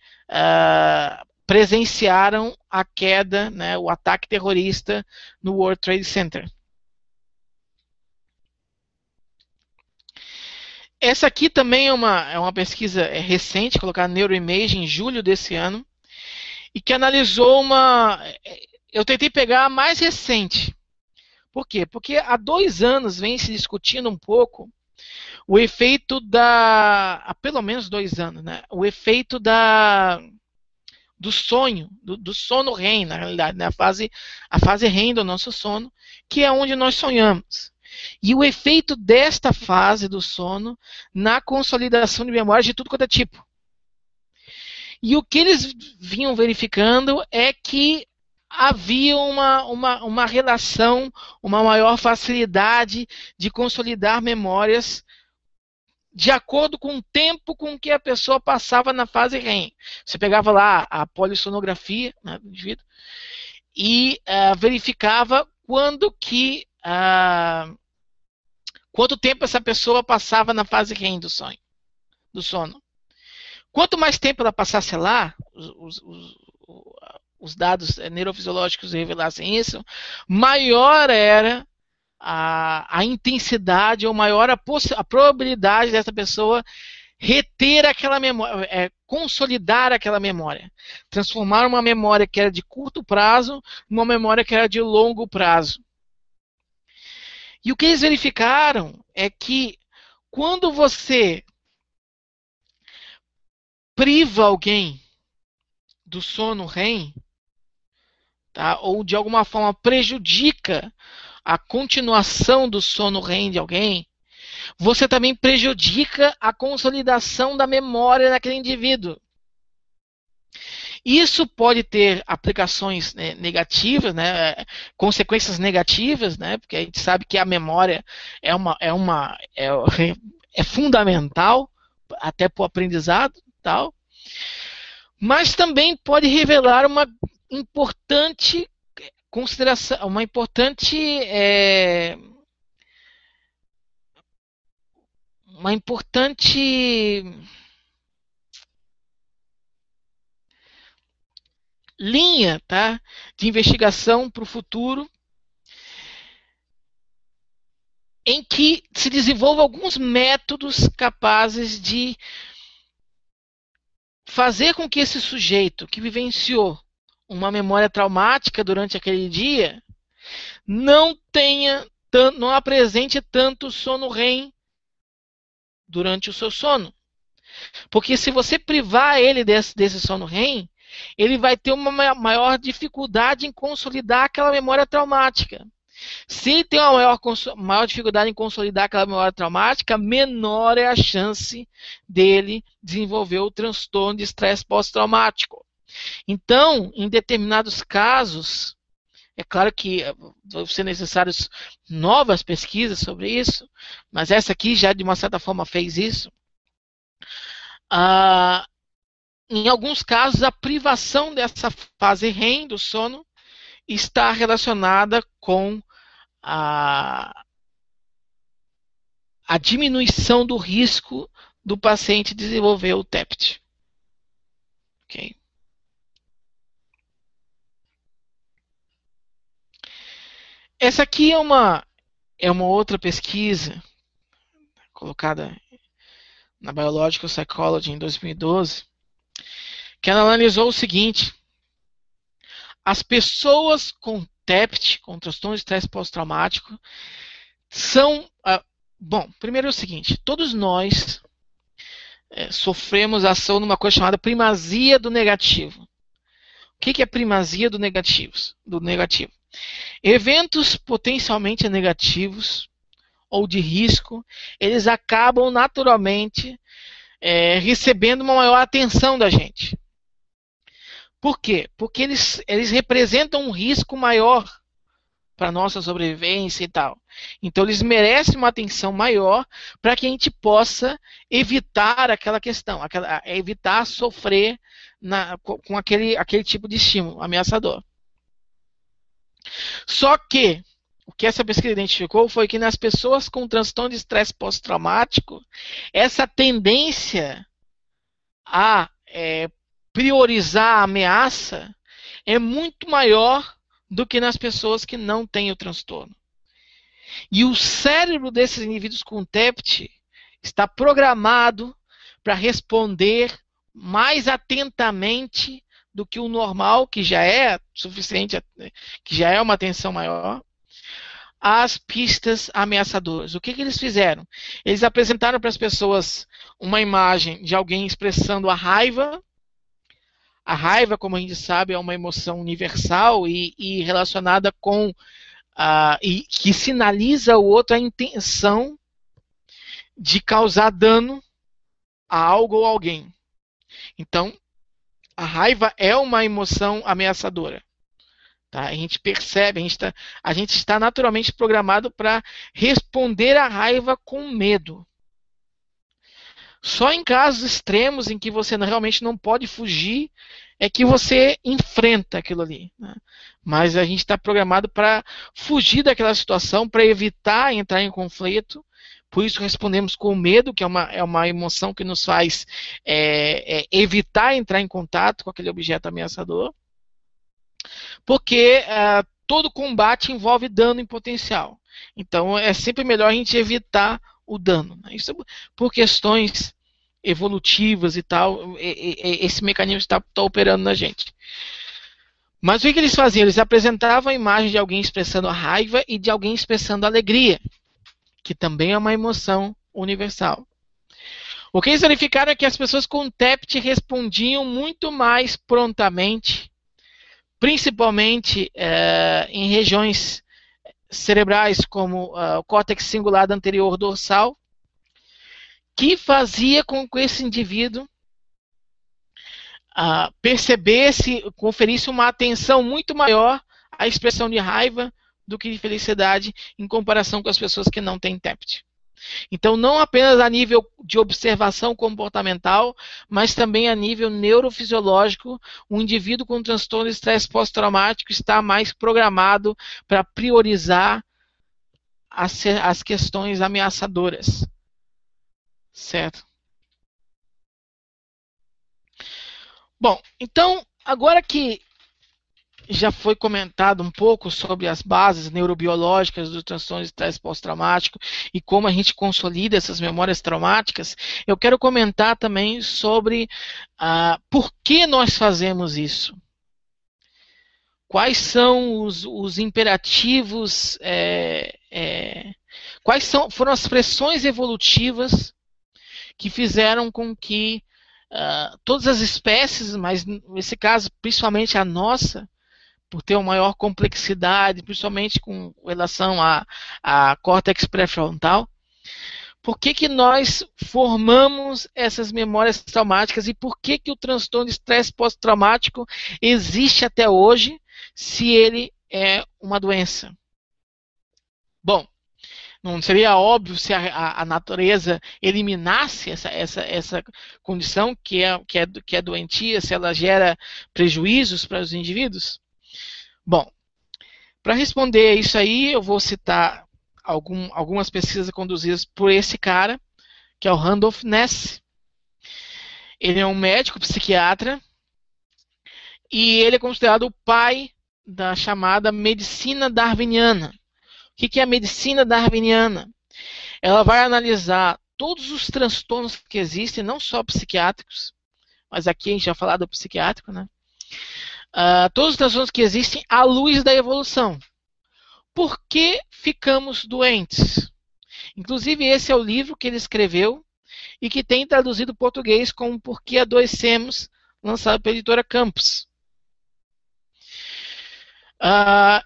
presenciaram a queda, né, o ataque terrorista no World Trade Center. Essa aqui também é uma pesquisa recente, colocada no Neuroimaging em julho desse ano, e que analisou eu tentei pegar a mais recente. Por quê? Porque há 2 anos vem se discutindo um pouco o efeito há pelo menos 2 anos, né? O efeito do sonho, do sono REM, na realidade, né? A fase REM do nosso sono, que é onde nós sonhamos. E o efeito desta fase do sono na consolidação de memórias de tudo quanto é tipo. E o que eles vinham verificando é que havia uma relação, uma maior facilidade de consolidar memórias de acordo com o tempo com que a pessoa passava na fase REM. Você pegava lá a polissonografia, né, do indivíduo e verificava quanto tempo essa pessoa passava na fase REM do sono. Quanto mais tempo ela passasse lá, os dados neurofisiológicos revelassem isso, maior era a intensidade ou maior a probabilidade dessa pessoa reter aquela memória, consolidar aquela memória, transformar uma memória que era de curto prazo numa memória que era de longo prazo. E o que eles verificaram é que quando você priva alguém do sono REM, tá, ou de alguma forma prejudica a continuação do sono REM de alguém, você também prejudica a consolidação da memória naquele indivíduo. Isso pode ter aplicações, né, negativas, né, consequências negativas, né, porque a gente sabe que a memória é fundamental até para o aprendizado, tal, mas também pode revelar uma importante consideração, uma importante linha, tá, de investigação para o futuro, em que se desenvolvam alguns métodos capazes de fazer com que esse sujeito que vivenciou uma memória traumática durante aquele dia não apresente tanto sono REM durante o seu sono. Porque se você privar ele desse sono REM, ele vai ter uma maior dificuldade em consolidar aquela memória traumática. Se ele tem uma maior dificuldade em consolidar aquela memória traumática, menor é a chance dele desenvolver o transtorno de estresse pós-traumático. Então, em determinados casos, é claro que vão ser necessárias novas pesquisas sobre isso, mas essa aqui já de uma certa forma fez isso. Em alguns casos, a privação dessa fase REM do sono está relacionada com a diminuição do risco do paciente desenvolver o TEPT. Ok? Essa aqui é uma outra pesquisa colocada na Biological Psychology em 2012, que analisou o seguinte: as pessoas com TEPT, com transtorno de estresse pós-traumático, são... bom, primeiro é o seguinte, todos nós sofremos ação numa coisa chamada primazia do negativo. O que é primazia do negativo? Eventos potencialmente negativos ou de risco, eles acabam naturalmente recebendo uma maior atenção da gente. Por quê? Porque eles representam um risco maior para a nossa sobrevivência e tal. Então eles merecem uma atenção maior para que a gente possa evitar aquela questão, evitar sofrer com aquele tipo de estímulo ameaçador. Só que o que essa pesquisa identificou foi que nas pessoas com transtorno de estresse pós-traumático, essa tendência a priorizar a ameaça é muito maior do que nas pessoas que não têm o transtorno. E o cérebro desses indivíduos com TEPT está programado para responder mais atentamente do que o normal, que já é suficiente, que já é uma atenção maior, às pistas ameaçadoras. O que eles fizeram? Eles apresentaram para as pessoas uma imagem de alguém expressando a raiva. A raiva, como a gente sabe, é uma emoção universal e relacionada com... e que sinaliza ao outro a intenção de causar dano a algo ou alguém. Então, a raiva é uma emoção ameaçadora. Tá? A gente percebe, a gente está naturalmente programado para responder à raiva com medo. Só em casos extremos em que você realmente não pode fugir é que você enfrenta aquilo ali. Né? Mas a gente está programado para fugir daquela situação, para evitar entrar em conflito. Por isso respondemos com medo, que é uma emoção que nos faz evitar entrar em contato com aquele objeto ameaçador. Porque todo combate envolve dano em potencial. Então é sempre melhor a gente evitar o dano. Né? Isso por questões evolutivas e tal, esse mecanismo está operando na gente. Mas o que eles faziam? Eles apresentavam a imagem de alguém expressando a raiva e de alguém expressando a alegria, que também é uma emoção universal. O que eles verificaram é que as pessoas com TEPT respondiam muito mais prontamente, principalmente em regiões cerebrais como o córtex cingulado anterior dorsal, que fazia com que esse indivíduo percebesse, conferisse uma atenção muito maior à expressão de raiva do que de felicidade em comparação com as pessoas que não têm TEPT. Então, não apenas a nível de observação comportamental, mas também a nível neurofisiológico, o indivíduo com transtorno de estresse pós-traumático está mais programado para priorizar as questões ameaçadoras. Certo? Bom, então, agora que já foi comentado um pouco sobre as bases neurobiológicas do transtorno de estresse pós-traumático e como a gente consolida essas memórias traumáticas. Eu quero comentar também sobre por que nós fazemos isso. Quais são os imperativos, foram as pressões evolutivas que fizeram com que todas as espécies, mas nesse caso principalmente a nossa, por ter uma maior complexidade, principalmente com relação à córtex pré-frontal, por que nós formamos essas memórias traumáticas e por que o transtorno de estresse pós-traumático existe até hoje, se ele é uma doença? Bom, não seria óbvio se a natureza eliminasse essa condição que é doentia, se ela gera prejuízos para os indivíduos? Bom, para responder isso aí, eu vou citar algumas pesquisas conduzidas por esse cara, que é o Randolph Ness. Ele é um médico psiquiatra e ele é considerado o pai da chamada medicina darwiniana. O que é a medicina darwiniana? Ela vai analisar todos os transtornos que existem, não só psiquiátricos, mas aqui a gente vai falar do psiquiátrico, né? Todos os transtornos que existem à luz da evolução. Por que ficamos doentes? Inclusive, esse é o livro que ele escreveu e que tem traduzido em português como Por que Adoecemos, lançado pela editora Campos.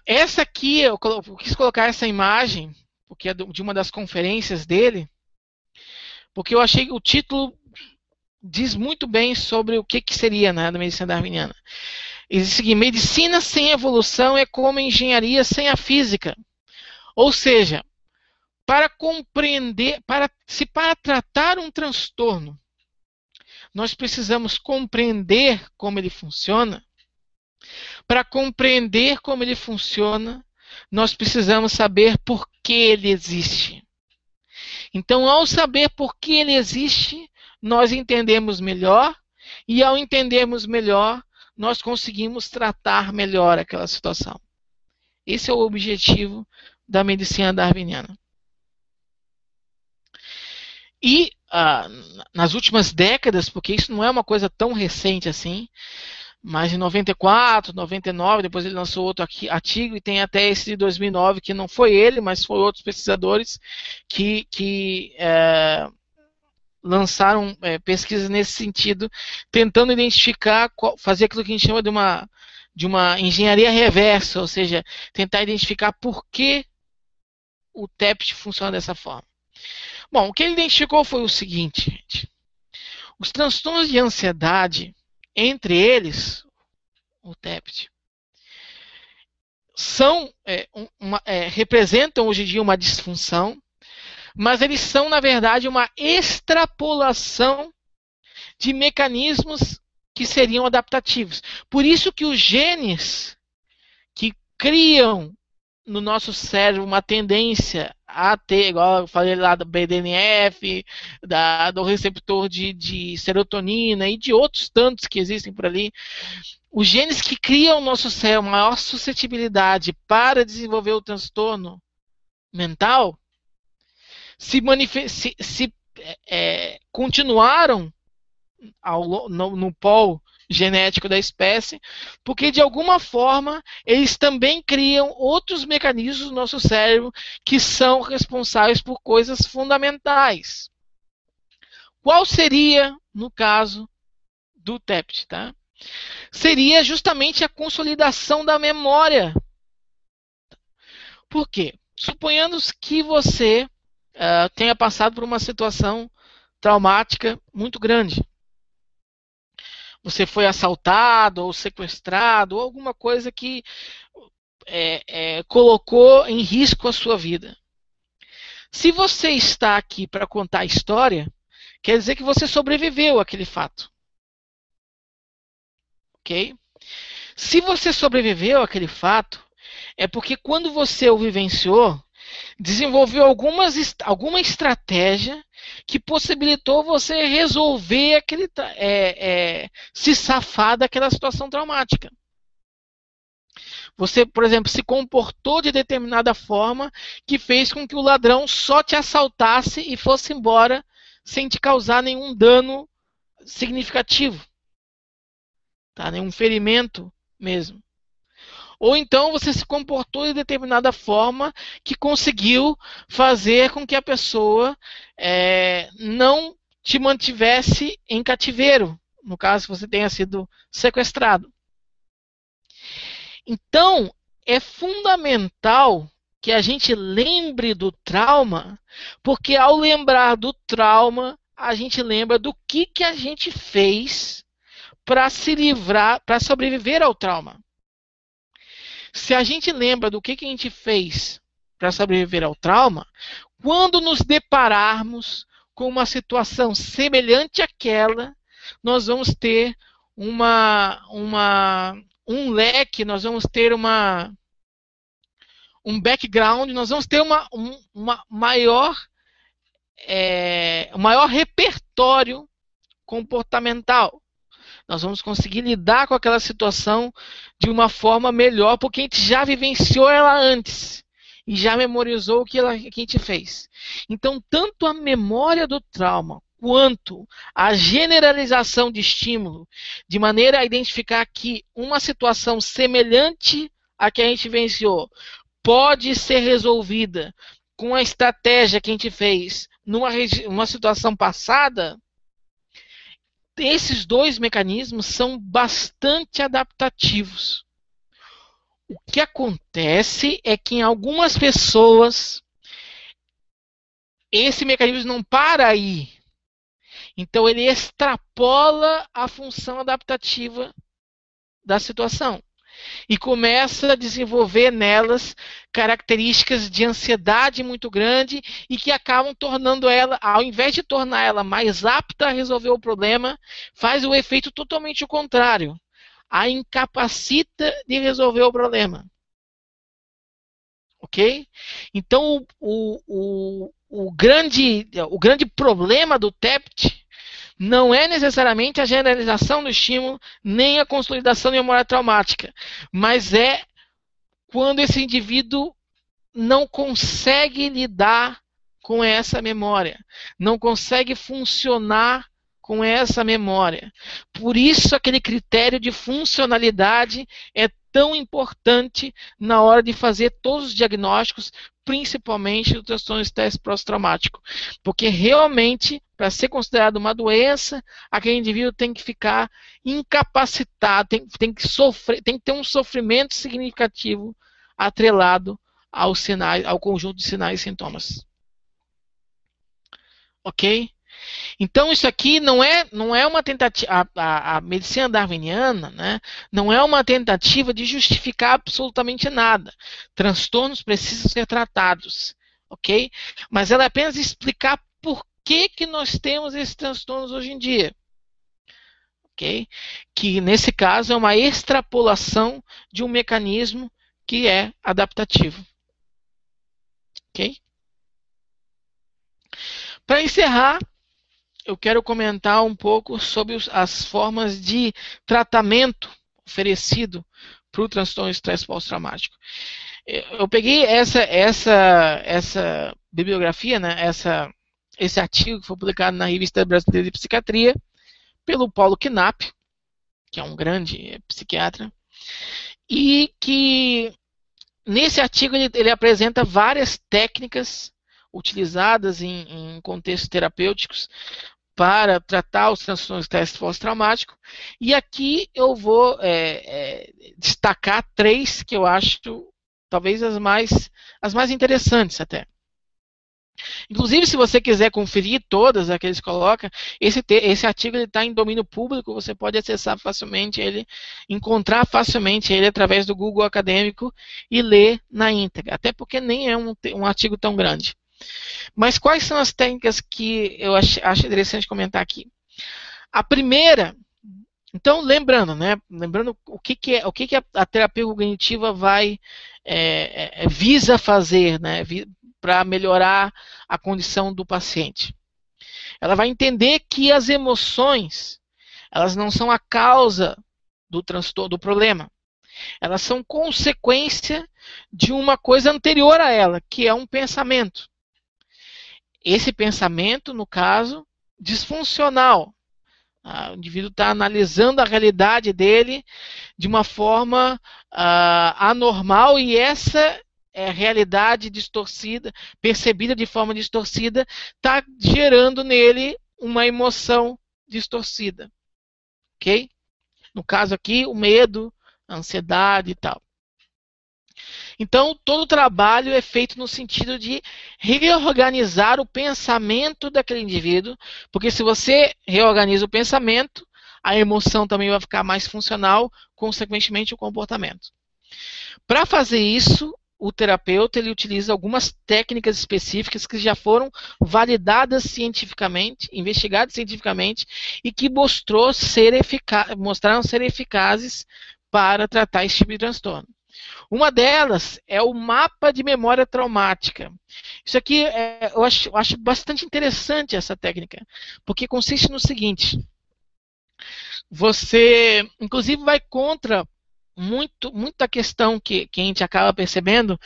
Essa aqui, eu quis colocar essa imagem, porque é de uma das conferências dele, porque eu achei que o título diz muito bem sobre o que seria, né, da medicina darwiniana. Ele diz que medicina sem evolução é como engenharia sem a física. Ou seja, para compreender, para tratar um transtorno, nós precisamos compreender como ele funciona. Para compreender como ele funciona, nós precisamos saber por que ele existe. Então, ao saber por que ele existe, nós entendemos melhor, e ao entendermos melhor, nós conseguimos tratar melhor aquela situação. Esse é o objetivo da medicina darwiniana. E nas últimas décadas, porque isso não é uma coisa tão recente assim, mas em 94, 99, depois ele lançou outro artigo, e tem até esse de 2009, que não foi ele, mas foi outros pesquisadores que lançaram pesquisas nesse sentido, tentando identificar, fazer aquilo que a gente chama de uma engenharia reversa, ou seja, tentar identificar por que o TEPT funciona dessa forma. Bom, o que ele identificou foi o seguinte, gente. Os transtornos de ansiedade, entre eles, o TEPT, representam hoje em dia uma disfunção, mas eles são, na verdade, uma extrapolação de mecanismos que seriam adaptativos. Por isso que os genes que criam no nosso cérebro uma tendência a ter, igual eu falei lá do BDNF, do receptor de serotonina e de outros tantos que existem por ali, os genes que criam no nosso cérebro maior suscetibilidade para desenvolver o transtorno mental, continuaram no polo genético da espécie, porque de alguma forma eles também criam outros mecanismos no nosso cérebro que são responsáveis por coisas fundamentais. Qual seria, no caso do TEPT, tá? Seria justamente a consolidação da memória. Por quê? Suponhamos que você tenha passado por uma situação traumática muito grande. Você foi assaltado ou sequestrado, ou alguma coisa que colocou em risco a sua vida. Se você está aqui para contar a história, quer dizer que você sobreviveu àquele fato. Ok? Se você sobreviveu àquele fato, é porque quando você o vivenciou, desenvolveu alguma estratégia que possibilitou você resolver se safar daquela situação traumática. Você, por exemplo, se comportou de determinada forma que fez com que o ladrão só te assaltasse e fosse embora sem te causar nenhum dano significativo, tá? Nenhum ferimento mesmo. Ou então você se comportou de determinada forma que conseguiu fazer com que a pessoa não te mantivesse em cativeiro, no caso você tenha sido sequestrado. Então, é fundamental que a gente lembre do trauma, porque ao lembrar do trauma, a gente lembra do que a gente fez para se livrar, para sobreviver ao trauma. Se a gente lembra do que a gente fez para sobreviver ao trauma, quando nos depararmos com uma situação semelhante àquela, nós vamos ter um leque, nós vamos ter um background, nós vamos ter um maior repertório comportamental. Nós vamos conseguir lidar com aquela situação de uma forma melhor, porque a gente já vivenciou ela antes e já memorizou o que a gente fez. Então, tanto a memória do trauma quanto a generalização de estímulo, de maneira a identificar que uma situação semelhante à que a gente vivenciou pode ser resolvida com a estratégia que a gente fez numa situação passada, esses dois mecanismos são bastante adaptativos. O que acontece é que em algumas pessoas esse mecanismo não para aí. Então ele extrapola a função adaptativa da situação e começa a desenvolver nelas características de ansiedade muito grande e que acabam tornando ela, ao invés de tornar ela mais apta a resolver o problema, faz o efeito totalmente o contrário. A incapacita de resolver o problema. Ok? Então o grande problema do TEPT não é necessariamente a generalização do estímulo, nem a consolidação de memória traumática, mas é quando esse indivíduo não consegue lidar com essa memória, não consegue funcionar com essa memória. Por isso aquele critério de funcionalidade é tão importante na hora de fazer todos os diagnósticos, principalmente do transtorno de estresse pós-traumático. Porque realmente, para ser considerado uma doença, aquele indivíduo tem que ficar incapacitado, tem que ter um sofrimento significativo atrelado aos sinais, ao conjunto de sinais e sintomas. Ok? Então isso aqui não é uma tentativa, a medicina darwiniana, né, não é uma tentativa de justificar absolutamente nada. Transtornos precisam ser tratados, ok? Mas ela é apenas explicar por que nós temos esses transtornos hoje em dia, ok? Que nesse caso é uma extrapolação de um mecanismo que é adaptativo, ok? Para encerrar, eu quero comentar um pouco sobre as formas de tratamento oferecido para o transtorno de estresse pós-traumático. Eu peguei essa bibliografia, né, esse artigo que foi publicado na Revista Brasileira de Psiquiatria pelo Paulo Knapp, que é um grande psiquiatra, e que nesse artigo ele apresenta várias técnicas utilizadas em contextos terapêuticos para tratar os transtornos de estresse pós-traumático. E aqui eu vou destacar 3 que eu acho talvez as mais interessantes até. Inclusive, se você quiser conferir todas que eles colocam, esse artigo está em domínio público, você pode acessar facilmente ele, encontrar facilmente ele através do Google Acadêmico e ler na íntegra, até porque nem é um artigo tão grande. Mas quais são as técnicas que eu acho interessante comentar aqui? A primeira, então lembrando o que a terapia cognitiva visa fazer, né, para melhorar a condição do paciente. Ela vai entender que as emoções, elas não são a causa do transtorno, do problema. Elas são consequência de uma coisa anterior a ela, que é um pensamento. Esse pensamento, no caso, disfuncional. O indivíduo está analisando a realidade dele de uma forma anormal, e essa realidade distorcida, percebida de forma distorcida, está gerando nele uma emoção distorcida. Ok? No caso aqui, o medo, a ansiedade e tal. Então, todo o trabalho é feito no sentido de reorganizar o pensamento daquele indivíduo, porque se você reorganiza o pensamento, a emoção também vai ficar mais funcional, consequentemente o comportamento. Para fazer isso, o terapeuta ele utiliza algumas técnicas específicas que já foram validadas cientificamente, investigadas cientificamente, e que mostraram ser eficazes para tratar esse tipo de transtorno. Uma delas é o mapa de memória traumática. Isso aqui eu acho bastante interessante, essa técnica, porque consiste no seguinte: você, inclusive, vai contra muita questão que a gente acaba percebendo,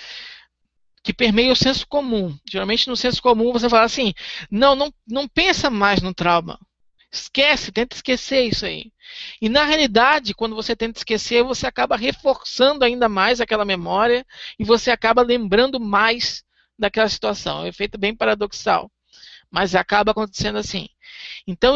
que permeia o senso comum. Geralmente no senso comum você fala assim, não pensa mais no trauma. Esquece, tenta esquecer isso aí. E na realidade, quando você tenta esquecer, você acaba reforçando ainda mais aquela memória e você acaba lembrando mais daquela situação. É um efeito bem paradoxal, mas acaba acontecendo assim. Então,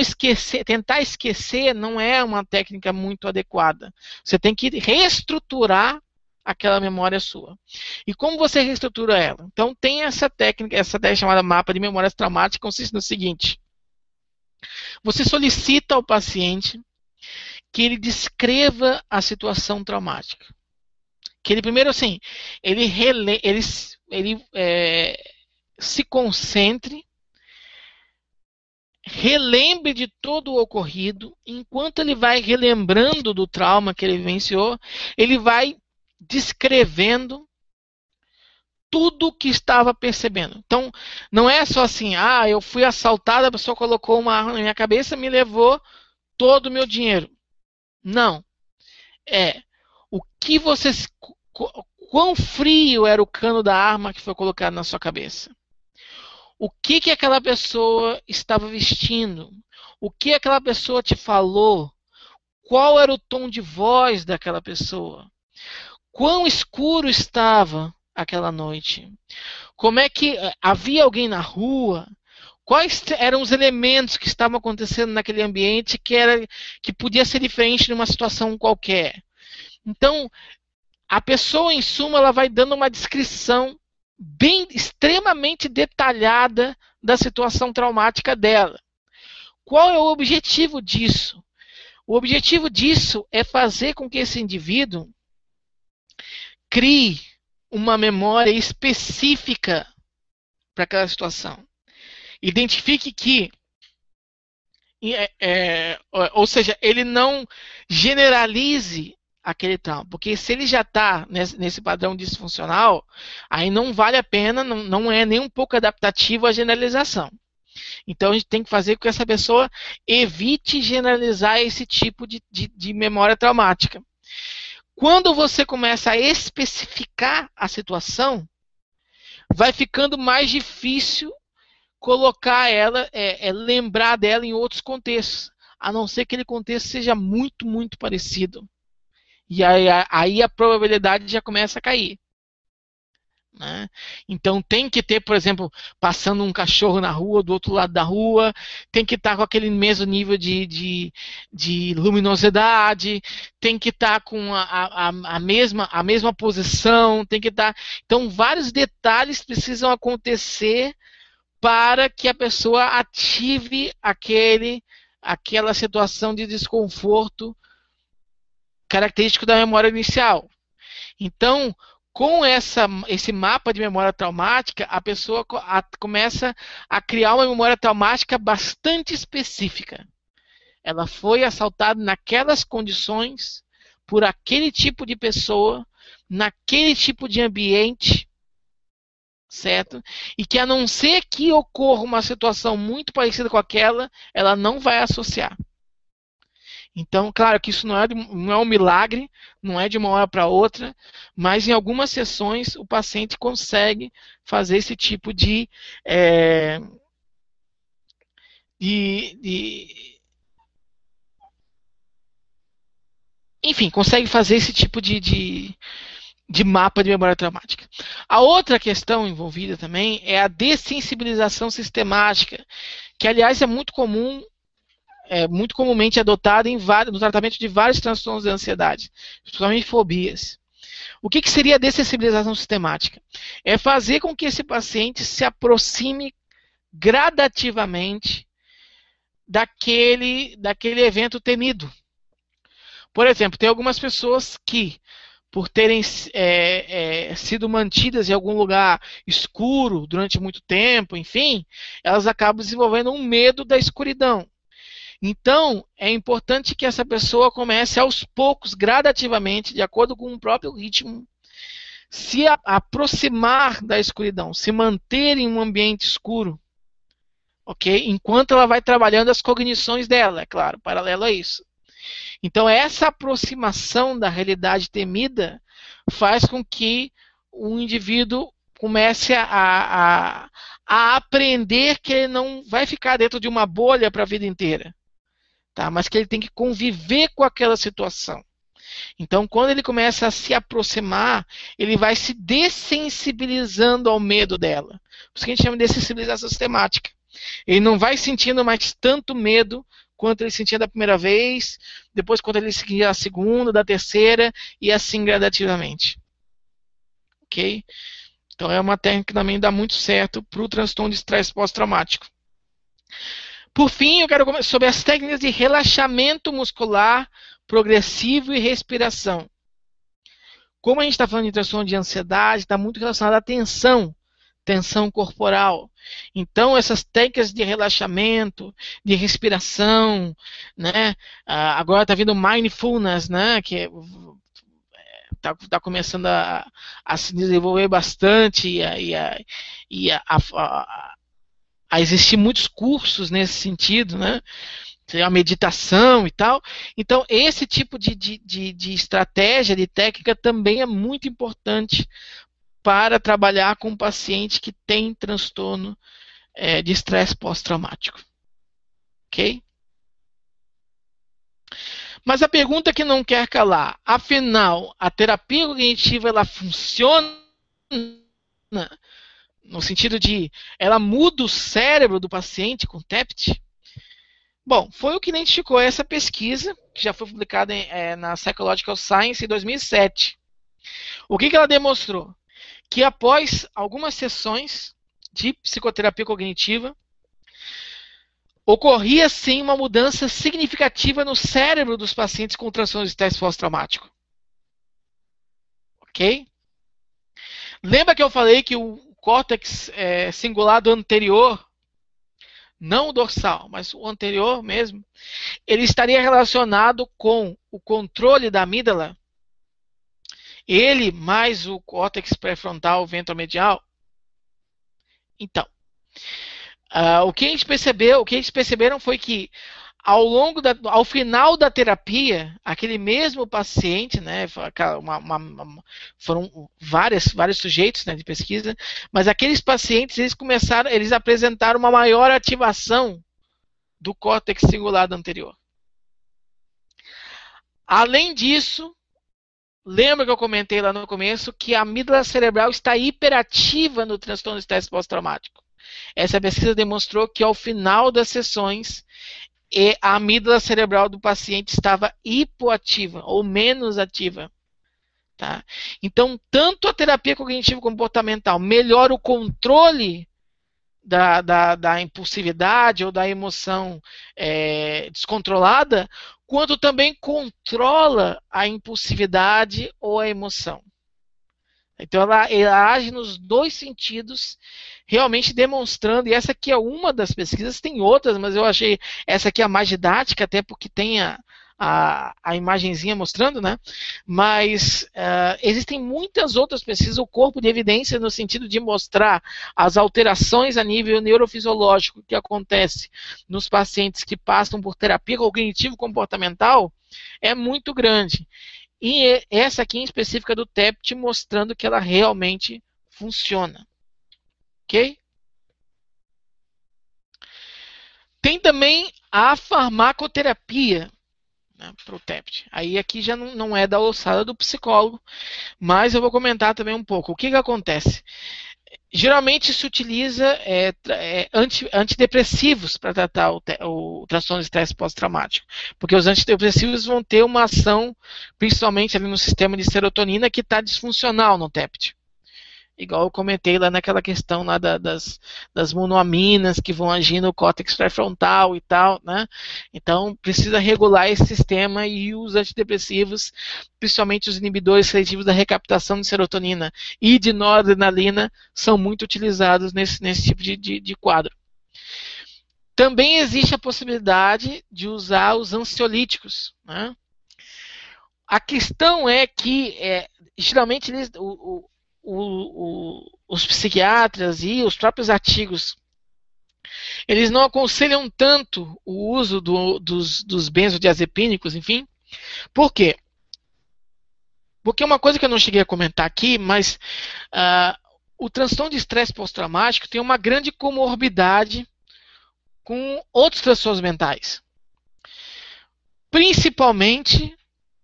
tentar esquecer não é uma técnica muito adequada. Você tem que reestruturar aquela memória sua. E como você reestrutura ela? Então, tem essa técnica chamada mapa de memórias traumáticas, que consiste no seguinte: você solicita ao paciente que ele descreva a situação traumática. Que ele primeiro, assim, ele se concentre, relembre de todo o ocorrido. Enquanto ele vai relembrando do trauma que ele vivenciou, ele vai descrevendo tudo o que estava percebendo. Então, não é só assim, eu fui assaltado, a pessoa colocou uma arma na minha cabeça e me levou todo o meu dinheiro. Não. O que você... Quão frio era o cano da arma que foi colocado na sua cabeça? O que aquela pessoa estava vestindo? O que aquela pessoa te falou? Qual era o tom de voz daquela pessoa? Quão escuro estava aquela noite? Como é que havia alguém na rua? Quais eram os elementos que estavam acontecendo naquele ambiente que podia ser diferente de uma situação qualquer? Então, a pessoa, em suma, ela vai dando uma descrição extremamente detalhada da situação traumática dela. Qual é o objetivo disso? O objetivo disso é fazer com que esse indivíduo crie uma memória específica para aquela situação. Identifique que, ou seja, ele não generalize aquele trauma, porque se ele já está nesse padrão disfuncional, aí não vale a pena, não é nem um pouco adaptativo a generalização. Então a gente tem que fazer com que essa pessoa evite generalizar esse tipo de memória traumática. Quando você começa a especificar a situação, vai ficando mais difícil colocar ela, lembrar dela em outros contextos, a não ser que aquele contexto seja muito, muito parecido. E aí a probabilidade já começa a cair. Né? Então tem que ter, por exemplo, passando um cachorro na rua, do outro lado da rua, tem que estar com aquele mesmo nível de luminosidade, tem que estar com a mesma posição, tem que estar... Então vários detalhes precisam acontecer para que a pessoa ative aquela situação de desconforto característico da memória inicial. Então, com esse mapa de memória traumática, a pessoa começa a criar uma memória traumática bastante específica. Ela foi assaltada naquelas condições, por aquele tipo de pessoa, naquele tipo de ambiente, certo? E que, a não ser que ocorra uma situação muito parecida com aquela, ela não vai associar. Então, claro que isso não é um milagre, não é de uma hora para outra, mas em algumas sessões o paciente consegue fazer esse tipo é, de enfim, consegue fazer esse tipo de mapa de memória traumática. A outra questão envolvida também é a dessensibilização sistemática, que aliás é muito comum, muito comumente adotada no tratamento de vários transtornos de ansiedade, principalmente fobias. O que seria a dessensibilização sistemática? É fazer com que esse paciente se aproxime gradativamente daquele evento temido. Por exemplo, tem algumas pessoas que, por terem sido mantidas em algum lugar escuro durante muito tempo, enfim, elas acabam desenvolvendo um medo da escuridão. Então, é importante que essa pessoa comece aos poucos, gradativamente, de acordo com o próprio ritmo, se aproximar da escuridão, se manter em um ambiente escuro, ok? Enquanto ela vai trabalhando as cognições dela, é claro, paralelo a isso. Então, essa aproximação da realidade temida faz com que o indivíduo comece a aprender que ele não vai ficar dentro de uma bolha para a vida inteira, tá? Mas que ele tem que conviver com aquela situação. Então, quando ele começa a se aproximar, ele vai se dessensibilizando ao medo dela. Por isso que a gente chama de dessensibilização sistemática. Ele não vai sentindo mais tanto medo quanto ele sentia da primeira vez, depois quando ele sentia da segunda, da terceira, e assim gradativamente. Ok? Então é uma técnica que também dá muito certo para o transtorno de estresse pós-traumático. Por fim, eu quero comentar sobre as técnicas de relaxamento muscular progressivo e respiração. Como a gente está falando de transtorno de ansiedade, está muito relacionado à tensão corporal. Então, essas técnicas de relaxamento, de respiração, né? Agora está vindo mindfulness, né? Que está começando a se desenvolver bastante e a existir muitos cursos nesse sentido, né? A meditação e tal. Então, esse tipo de estratégia, de técnica, também é muito importante para trabalhar com um paciente que tem transtorno de estresse pós-traumático. Ok? Mas a pergunta que não quer calar, afinal, a terapia cognitiva ela funciona no sentido de ela muda o cérebro do paciente com TEPT? Bom, foi o que identificou essa pesquisa, que já foi publicada na Psychological Science em 2007. O que ela demonstrou? Que após algumas sessões de psicoterapia cognitiva, ocorria sim uma mudança significativa no cérebro dos pacientes com transtorno de estresse pós-traumático. Ok? Lembra que eu falei que o córtex cingulado anterior, não o dorsal, mas o anterior mesmo, ele estaria relacionado com o controle da amígdala? Ele mais o córtex pré-frontal ventromedial? Então, o que eles perceberam foi que ao final da terapia, aquele mesmo paciente, né, foram vários sujeitos, né, de pesquisa, mas aqueles pacientes eles apresentaram uma maior ativação do córtex cingulado anterior. Além disso, lembra que eu comentei lá no começo que a amígdala cerebral está hiperativa no transtorno de estresse pós-traumático. Essa pesquisa demonstrou que ao final das sessões, a amígdala cerebral do paciente estava hipoativa ou menos ativa. Tá? Então, tanto a terapia cognitivo comportamental melhora o controle da impulsividade ou da emoção descontrolada, quanto também controla a impulsividade ou a emoção. Então ela age nos dois sentidos, realmente demonstrando, e essa aqui é uma das pesquisas, tem outras, mas eu achei essa aqui a mais didática, até porque tem a a imagenzinha mostrando, né? Mas existem muitas outras pesquisas, o corpo de evidência no sentido de mostrar as alterações a nível neurofisiológico que acontece nos pacientes que passam por terapia cognitivo-comportamental é muito grande. E essa aqui em específica do TEPT mostrando que ela realmente funciona. Ok? Tem também a farmacoterapia, né, para o TEPT. Aí aqui já não é da alçada do psicólogo, mas eu vou comentar também um pouco. O que acontece? Geralmente se utiliza antidepressivos para tratar o transtorno de estresse pós-traumático, porque os antidepressivos vão ter uma ação, principalmente ali no sistema de serotonina, que está disfuncional no TEPT. Igual eu comentei lá naquela questão lá das monoaminas que vão agir no córtex pré-frontal e tal, né? Então precisa regular esse sistema, e os antidepressivos, principalmente os inibidores seletivos da recaptação de serotonina e de noradrenalina, são muito utilizados nesse tipo de quadro. Também existe a possibilidade de usar os ansiolíticos, né? A questão é que geralmente os psiquiatras e os próprios artigos, eles não aconselham tanto o uso dos benzodiazepínicos, enfim. Por quê? Porque uma coisa que eu não cheguei a comentar aqui, mas o transtorno de estresse pós-traumático tem uma grande comorbidade com outros transtornos mentais, principalmente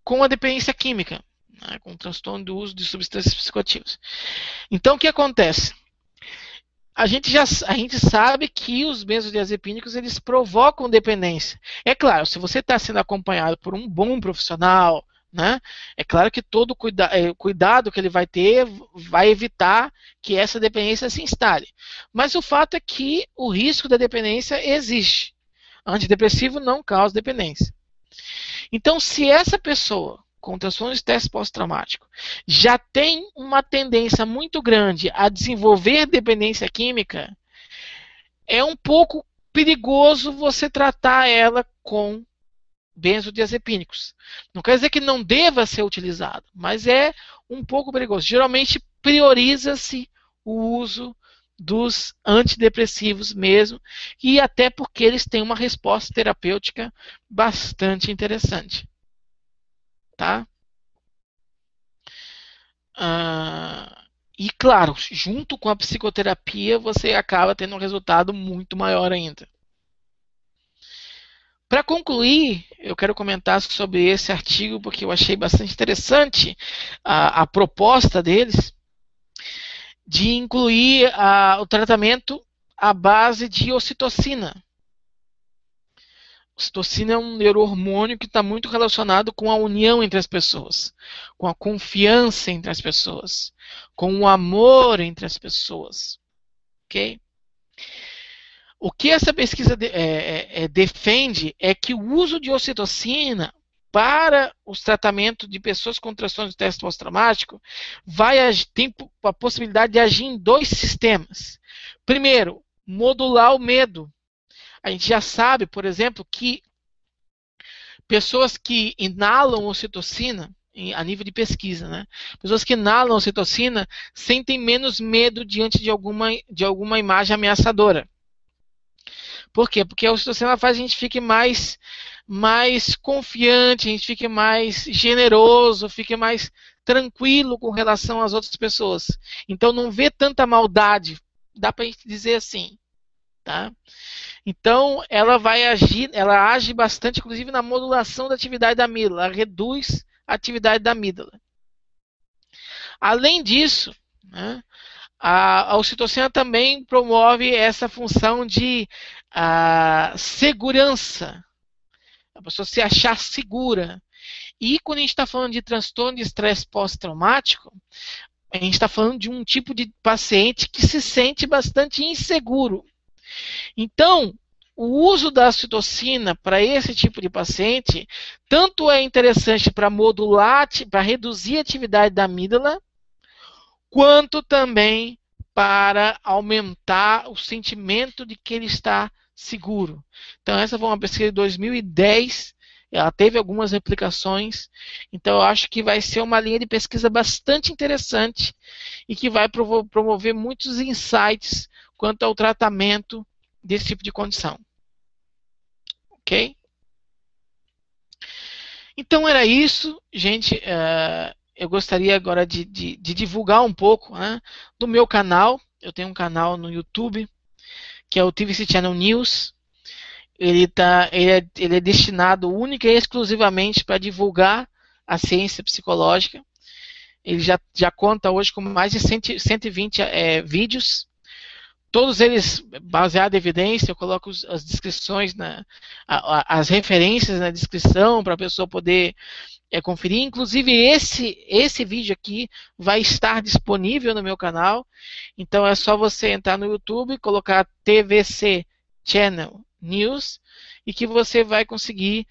com a dependência química, né, com o transtorno do uso de substâncias psicoativas. Então, o que acontece? A gente sabe que os benzodiazepínicos, eles provocam dependência. É claro, se você está sendo acompanhado por um bom profissional, né, é claro que todo cuidado que ele vai ter vai evitar que essa dependência se instale. Mas o fato é que o risco da dependência existe. Antidepressivo não causa dependência. Então, se essa pessoa com transtorno de estresse pós-traumático já tem uma tendência muito grande a desenvolver dependência química, é um pouco perigoso você tratar ela com benzodiazepínicos. Não quer dizer que não deva ser utilizado, mas é um pouco perigoso. Geralmente prioriza-se o uso dos antidepressivos mesmo, e até porque eles têm uma resposta terapêutica bastante interessante. Tá? E claro, junto com a psicoterapia, você acaba tendo um resultado muito maior ainda. Para concluir, eu quero comentar sobre esse artigo, porque eu achei bastante interessante a proposta deles de incluir o tratamento à base de ocitocina. Ocitocina é um neurohormônio que está muito relacionado com a união entre as pessoas, com a confiança entre as pessoas, com o amor entre as pessoas. Ok? O que essa pesquisa defende é que o uso de ocitocina para os tratamentos de pessoas com transtorno de estresse pós-traumático tem a possibilidade de agir em dois sistemas. Primeiro, modular o medo. A gente já sabe, por exemplo, que pessoas que inalam ocitocina, a nível de pesquisa, né? Pessoas que inalam ocitocina sentem menos medo diante de alguma imagem ameaçadora. Por quê? Porque a ocitocina faz a gente fique mais confiante, a gente fique mais generoso, fique mais tranquilo com relação às outras pessoas. Então não vê tanta maldade, dá para a gente dizer assim. Tá? Então ela age bastante, inclusive na modulação da atividade da amígdala, ela reduz a atividade da amígdala. Além disso, né, a ocitocina também promove essa função de segurança, a pessoa se achar segura. E quando a gente está falando de transtorno de estresse pós-traumático, a gente está falando de um tipo de paciente que se sente bastante inseguro. Então, o uso da ocitocina para esse tipo de paciente, tanto é interessante para modular, para reduzir a atividade da amígdala, quanto também para aumentar o sentimento de que ele está seguro. Então, essa foi uma pesquisa de 2010 ela teve algumas replicações, então eu acho que vai ser uma linha de pesquisa bastante interessante e que vai promover muitos insights quanto ao tratamento desse tipo de condição. Ok? Então era isso, gente. Eu gostaria agora de divulgar um pouco, né, do meu canal. Eu tenho um canal no YouTube, que é o TVC Channel News. Ele é destinado única e exclusivamente para divulgar a ciência psicológica. Ele já conta hoje com mais de 120 vídeos, todos eles baseados em evidência. Eu coloco as descrições, as referências na descrição para a pessoa poder conferir. Inclusive esse vídeo aqui vai estar disponível no meu canal, então é só você entrar no YouTube, colocar TVC Channel News e que você vai conseguir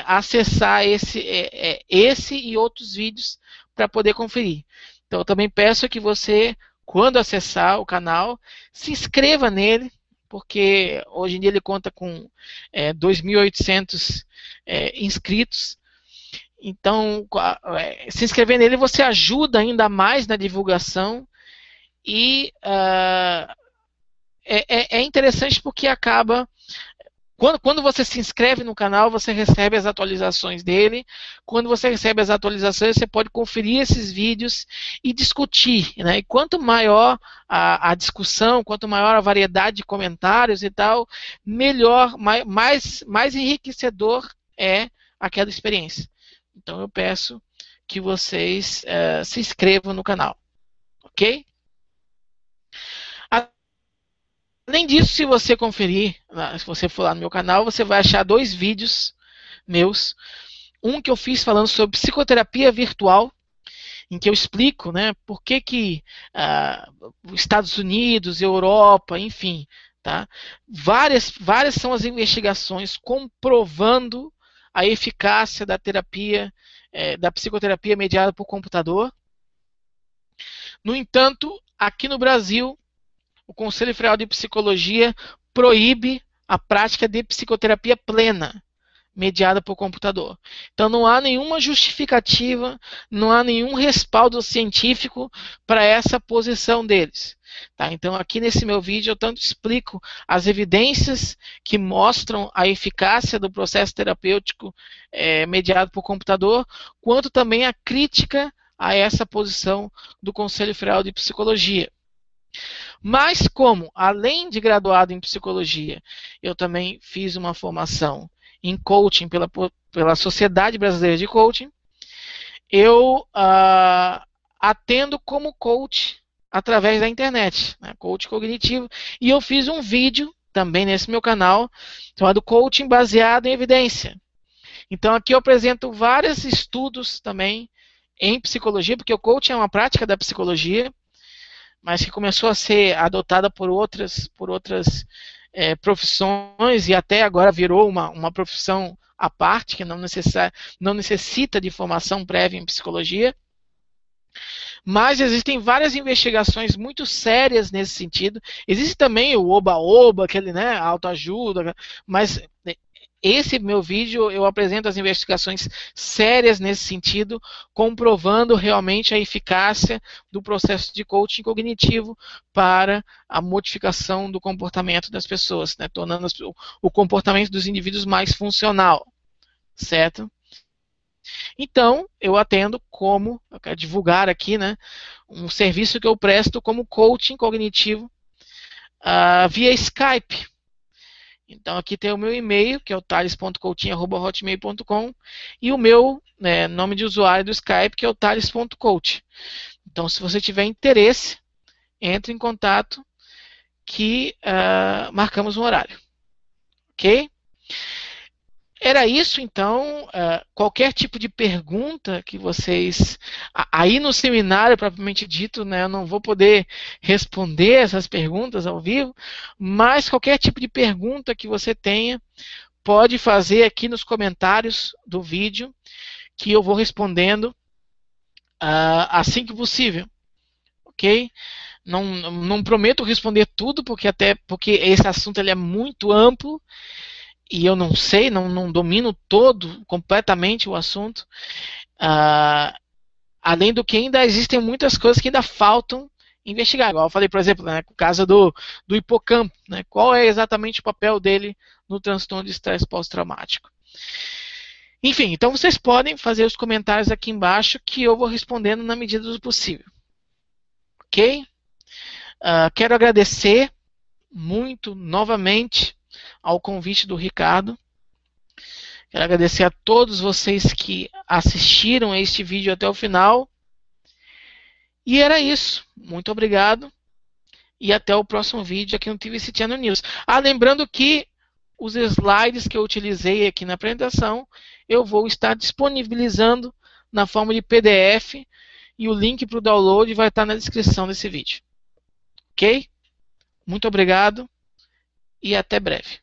acessar esse e outros vídeos para poder conferir. Então eu também peço que você, quando acessar o canal, se inscreva nele, porque hoje em dia ele conta com 2.800 inscritos. Então, se inscrever nele, você ajuda ainda mais na divulgação e é interessante porque acaba... Quando você se inscreve no canal, você recebe as atualizações dele. Quando você recebe as atualizações, você pode conferir esses vídeos e discutir, né? E quanto maior a discussão, quanto maior a variedade de comentários e tal, melhor, mais enriquecedor é aquela experiência. Então eu peço que vocês se inscrevam no canal, ok? Além disso, se você conferir, se você for lá no meu canal, você vai achar 2 vídeos meus. Um que eu fiz falando sobre psicoterapia virtual, em que eu explico, né, por que Estados Unidos, Europa, enfim, tá? Várias são as investigações comprovando a eficácia da terapia, da psicoterapia mediada por computador. No entanto, aqui no Brasil, o Conselho Federal de Psicologia proíbe a prática de psicoterapia plena, mediada por computador. Então não há nenhuma justificativa, não há nenhum respaldo científico para essa posição deles. Tá? Então aqui nesse meu vídeo eu tanto explico as evidências que mostram a eficácia do processo terapêutico mediado por computador, quanto também a crítica a essa posição do Conselho Federal de Psicologia. Mas como, além de graduado em psicologia, eu também fiz uma formação em coaching pela Sociedade Brasileira de Coaching, eu atendo como coach através da internet, né, coach cognitivo, e eu fiz um vídeo também nesse meu canal, chamado Coaching Baseado em Evidência. Então aqui eu apresento vários estudos também em psicologia, porque o coaching é uma prática da psicologia, mas que começou a ser adotada por outras profissões e até agora virou uma profissão à parte, que não necessita de formação prévia em psicologia. Mas existem várias investigações muito sérias nesse sentido. Existe também o oba-oba, aquele, né, autoajuda, mas esse meu vídeo eu apresento as investigações sérias nesse sentido, comprovando realmente a eficácia do processo de coaching cognitivo para a modificação do comportamento das pessoas, né, tornando o comportamento dos indivíduos mais funcional, certo? Então, eu atendo eu quero divulgar aqui, né, um serviço que eu presto como coaching cognitivo via Skype. Então aqui tem o meu e-mail, que é o thales.coutinho@hotmail.com, e o meu nome de usuário do Skype, que é o thales.coach. Então se você tiver interesse, entre em contato que marcamos um horário. Ok? Era isso, então. Qualquer tipo de pergunta que vocês... Aí no seminário, propriamente dito, né, eu não vou poder responder essas perguntas ao vivo, mas qualquer tipo de pergunta que você tenha, pode fazer aqui nos comentários do vídeo, que eu vou respondendo assim que possível. Ok? Não prometo responder tudo, porque esse assunto ele é muito amplo, e eu não sei, não domino completamente o assunto. Além do que ainda existem muitas coisas que ainda faltam investigar. Igual eu falei, por exemplo, né, o caso do hipocampo. Né, qual é exatamente o papel dele no transtorno de estresse pós-traumático? Enfim, então vocês podem fazer os comentários aqui embaixo que eu vou respondendo na medida do possível. Ok? Quero agradecer muito novamente ao convite do Ricardo. Quero agradecer a todos vocês que assistiram a este vídeo até o final. E era isso. Muito obrigado. E até o próximo vídeo aqui no TVC Channel News. Lembrando que os slides que eu utilizei aqui na apresentação, eu vou estar disponibilizando na forma de PDF e o link para o download vai estar na descrição desse vídeo. Ok? Muito obrigado e até breve.